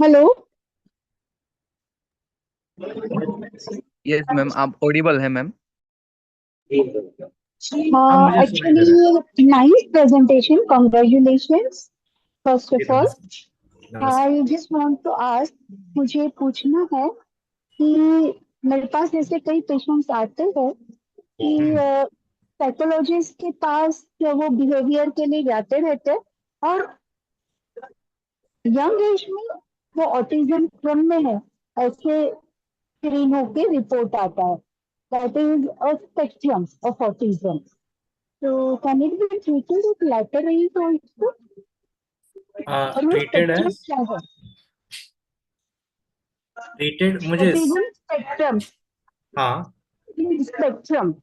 हेलो। यस मैम, आप ऑडिबल है मैम। हाँ, मुझे सुनाई दे रहा है। Actually nice presentation, congratulations first जी, ऑफ ऑल। नमस्कार। I just want to ask, मुझे पूछना है कि मेरे पास ऐसे कई पेशेंट्स आते हैं कि हम्म, पैथोलॉजिस्ट के पास वो बिहेवियर के लिए जाते रहते हैं और यंग एज में वो ऑटिज्म क्रम में है, ऐसे स्क्रीन होके रिपोर्ट आता है। That is a spectrum of autism. तो can it be treated with later age also? और वो ट्रीटेड है। स्पेक्ट्रम क्या है? ट्रीटेड मुझे ऑटिज्म स्पेक्ट्रम, हाँ, स्पेक्ट्रम,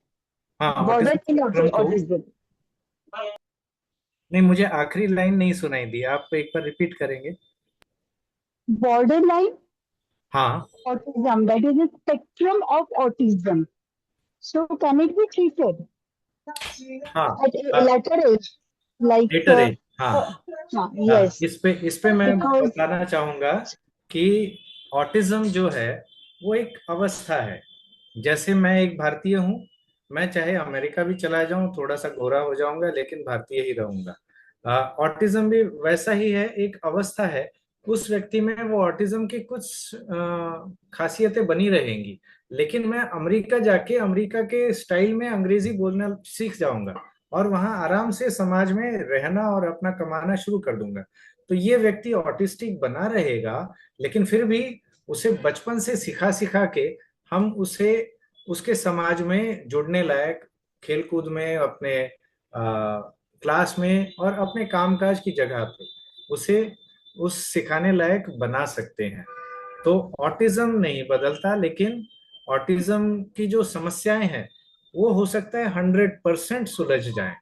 हाँ, बॉर्डर ऑटिज्म स्पेक्ट्रम तो ऑटिज्म। नहीं, मुझे आखिरी लाइन नहीं सुनाई दी। आप एक बार रिपीट करेंगे? बॉर्डर लाइन हाँ, autism, that is a spectrum of autism. So can it be treated हाँ, at a later age, like later age. हाँ, हाँ, yes, इस पे मैं because बताना चाहूंगा कि ऑटिज्म जो है वो एक अवस्था है। जैसे मैं एक भारतीय हूँ, मैं चाहे अमेरिका भी चला जाऊं, थोड़ा सा गोरा हो जाऊंगा लेकिन भारतीय ही रहूंगा। ऑटिज्म भी वैसा ही है, एक अवस्था है। उस व्यक्ति में वो ऑटिज्म की कुछ खासियतें बनी रहेंगी, लेकिन मैं अमेरिका जाके अमेरिका के स्टाइल में अंग्रेजी बोलना सीख जाऊंगा और वहां आराम से समाज में रहना और अपना कमाना शुरू कर दूंगा। तो ये व्यक्ति ऑटिस्टिक बना रहेगा, लेकिन फिर भी उसे बचपन से सिखा सिखा के हम उसे उसके समाज में जुड़ने लायक, खेलकूद में, अपने क्लास में और अपने कामकाज की जगह पे उसे उस सिखाने लायक बना सकते हैं। तो ऑटिज्म नहीं बदलता, लेकिन ऑटिज्म की जो समस्याएं हैं वो हो सकता है 100% सुलझ जाए।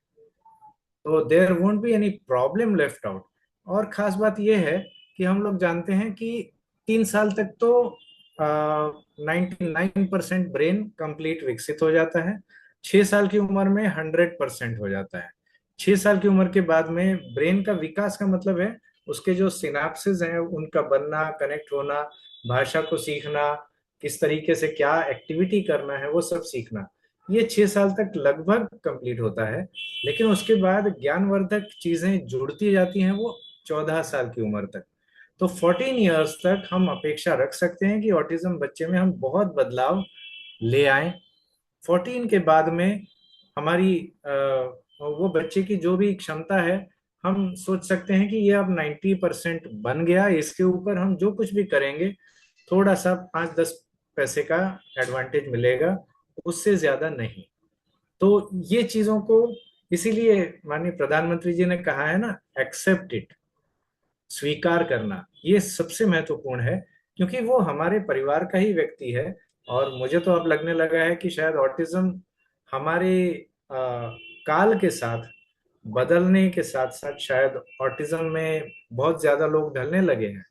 तो there won't be any problem left out. और खास बात यह है कि हम लोग जानते हैं कि 3 साल तक तो 99% ब्रेन कंप्लीट विकसित हो जाता है। 6 साल की उम्र में 100% हो जाता है। 6 साल की उम्र के बाद में ब्रेन का विकास का मतलब है उसके जो सिनाप्सेस हैं उनका बनना, कनेक्ट होना, भाषा को सीखना, किस तरीके से क्या एक्टिविटी करना है वो सब सीखना। ये 6 साल तक लगभग कंप्लीट होता है। लेकिन उसके बाद ज्ञानवर्धक चीजें जुड़ती जाती हैं वो 14 साल की उम्र तक। तो 14 ईयर्स तक हम अपेक्षा रख सकते हैं कि ऑटिज्म बच्चे में हम बहुत बदलाव ले आए। 14 के बाद में हमारी वो बच्चे की जो भी क्षमता है, हम सोच सकते हैं कि ये अब 90% बन गया। इसके ऊपर हम जो कुछ भी करेंगे थोड़ा सा 5-10 पैसे का एडवांटेज मिलेगा, उससे ज्यादा नहीं। तो ये चीजों को, इसीलिए माननीय प्रधानमंत्री जी ने कहा है ना, एक्सेप्ट इट, स्वीकार करना, ये सबसे महत्वपूर्ण है। क्योंकि वो हमारे परिवार का ही व्यक्ति है। और मुझे तो अब लगने लगा है कि शायद ऑटिज्म हमारे काल के साथ बदलने के साथ साथ शायद ऑटिज्म में बहुत ज्यादा लोग ढलने लगे हैं।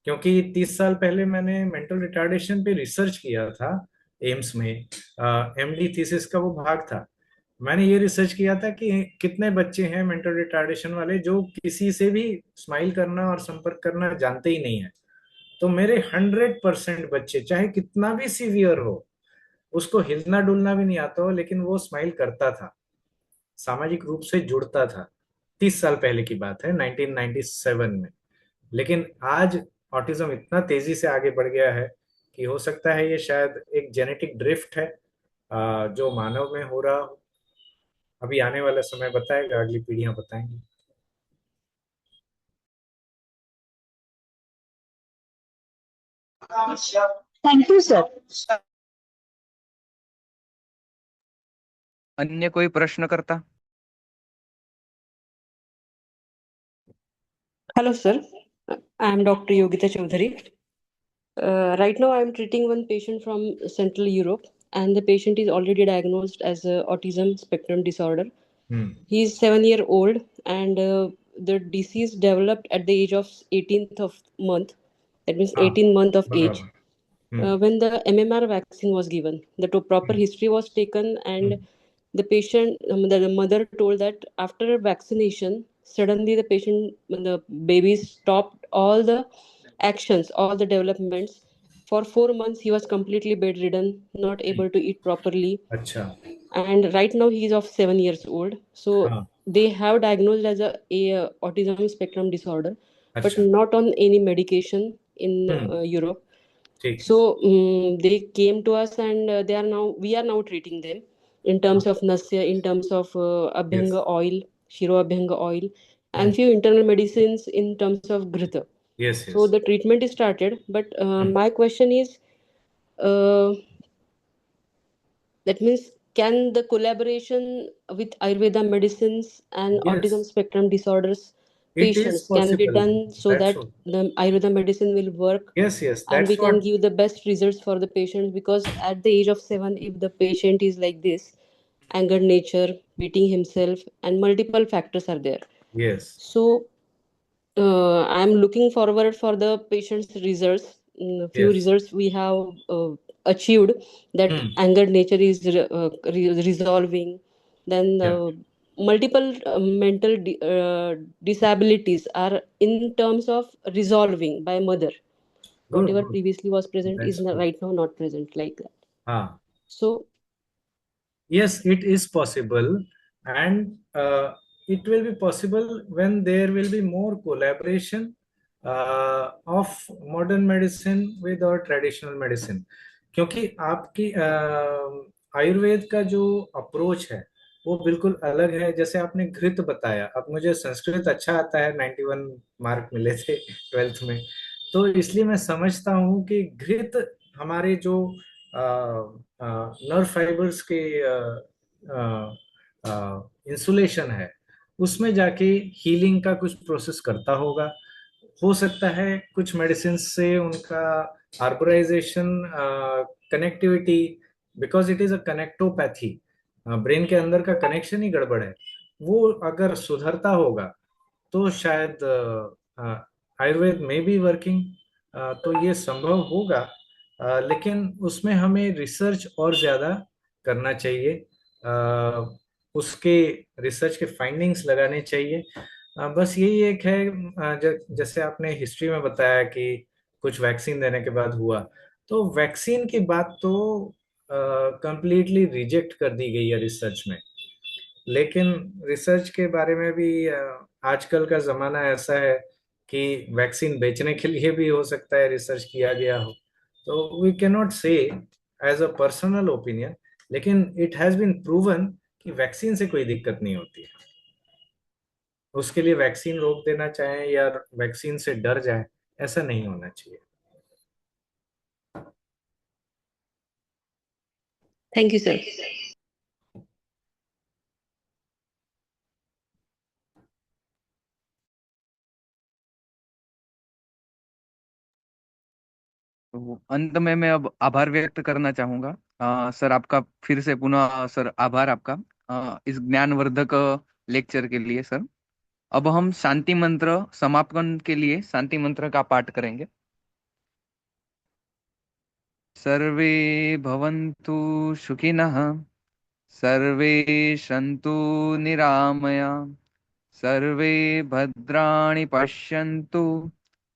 क्योंकि 30 साल पहले मैंने मेंटल रिटार्डेशन पे रिसर्च किया था एम्स में। एमडी थीसिस का वो भाग था। मैंने ये रिसर्च किया था कि कितने बच्चे हैं मेंटल रिटार्डेशन वाले जो किसी से भी स्माइल करना और संपर्क करना जानते ही नहीं है। तो मेरे 100% बच्चे, चाहे कितना भी सीवियर हो, उसको हिलना डुलना भी नहीं आता हो, लेकिन वो स्माइल करता था, सामाजिक रूप से जुड़ता था। 30 साल पहले की बात है, 1997 में। लेकिन आज ऑटिज्म इतना तेजी से आगे बढ़ गया है कि हो सकता है ये शायद एक जेनेटिक ड्रिफ्ट है, जो मानव में हो रहा हो। अभी आने वाला समय बताएगा, अगली पीढ़ियां बताएंगी। Thank you, sir. अन्य कोई प्रश्नकर्ता? Hello, sir. I am Dr. Yogita Chaudhary. Right now, I am treating one patient from Central Europe, and the patient is already diagnosed as autism spectrum disorder. Hmm. He is 7 year old, and the disease developed at the age of 18th of month. That means हाँ, 18 month of age. बराबर। हम्म। When the MMR vaccine was given, the proper hmm. history was taken, and hmm. the mother told that after vaccination, suddenly the baby stopped all the actions, all the developments. For 4 months, he was completely bedridden, not able to eat properly, अच्छा। and right now he is of 7 years old. So हाँ। they have diagnosed as a autism spectrum disorder, but अच्छा। not on any medication in hmm. Europe. ठीक है। So they came to us, and we are now treating them in terms of Nasya, in terms of yes. Abhyanga oil, Shiro Abhyanga oil, hmm. and few internal medicines in terms of Ghrita. Yes So yes. the treatment is started, but hmm. my question is, uh, that means, can the collaboration with Ayurveda medicines and yes, autism spectrum disorders it is patients can be possible. done so that's that the Ayurveda medicine will work yes yes, and we that's can what. give the best results for the patients? Because at the age of 7, if the patient is like this, angered nature, beating himself, and multiple factors are there. Yes. So I'm looking forward for the patient's results. Few yes. results we have achieved, that hmm. angered nature is resolving. Then या। multiple disabilities are in terms of resolving by mother. Good Whatever good. previously was present is that's good. right now not present, like that. हाँ। So Yes, it is possible, and it will be possible when there will be more collaboration of modern medicine with our traditional medicine. क्योंकि आपकी आयुर्वेद का जो अप्रोच है वो बिल्कुल अलग है। जैसे आपने घृत बताया, अब मुझे संस्कृत अच्छा आता है, 91 मार्क मिले थे 12th में, तो इसलिए मैं समझता हूँ कि घृत हमारे जो नर्व फाइबर्स के इंसुलेशन है उसमें जाके हीलिंग का कुछ प्रोसेस करता होगा। हो सकता है कुछ मेडिसिन से उनका arborization, connectivity, because it is a connectopathy, brain के अंदर का कनेक्शन ही गड़बड़ है, वो अगर सुधरता होगा तो शायद आयुर्वेद में भी वर्किंग, तो ये संभव होगा। लेकिन उसमें हमें रिसर्च और ज्यादा करना चाहिए, उसके रिसर्च के फाइंडिंग्स लगाने चाहिए। बस यही एक है, जैसे आपने हिस्ट्री में बताया कि कुछ वैक्सीन देने के बाद हुआ, तो वैक्सीन की बात तो कंप्लीटली रिजेक्ट कर दी गई है रिसर्च में। लेकिन रिसर्च के बारे में भी आजकल का जमाना ऐसा है कि वैक्सीन बेचने के लिए भी हो सकता है रिसर्च किया गया हो, तो वी कैन नॉट से एज अ पर्सनल ओपिनियन। लेकिन इट हैज बीन प्रूवन कि वैक्सीन से कोई दिक्कत नहीं होती है। उसके लिए वैक्सीन रोक देना चाहें या वैक्सीन से डर जाए, ऐसा नहीं होना चाहिए। thank you, sir. तो अंत में मैं अब आभार व्यक्त करना चाहूंगा। सर आपका फिर से पुनः सर आभार आपका इस ज्ञानवर्धक लेक्चर के लिए सर। अब हम शांति मंत्र समापन के लिए शांति मंत्र का पाठ करेंगे। सर्वे भवन्तु सुखिनः, सर्वे सन्तु निरामया, सर्वे भद्राणि पश्यन्तु,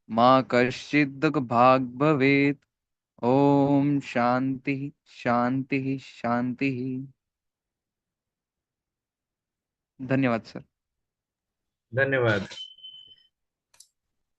मा कश्चित् दुःखभाग् भवेत्। ओम शांति शांति शांति। धन्यवाद सर। धन्यवाद।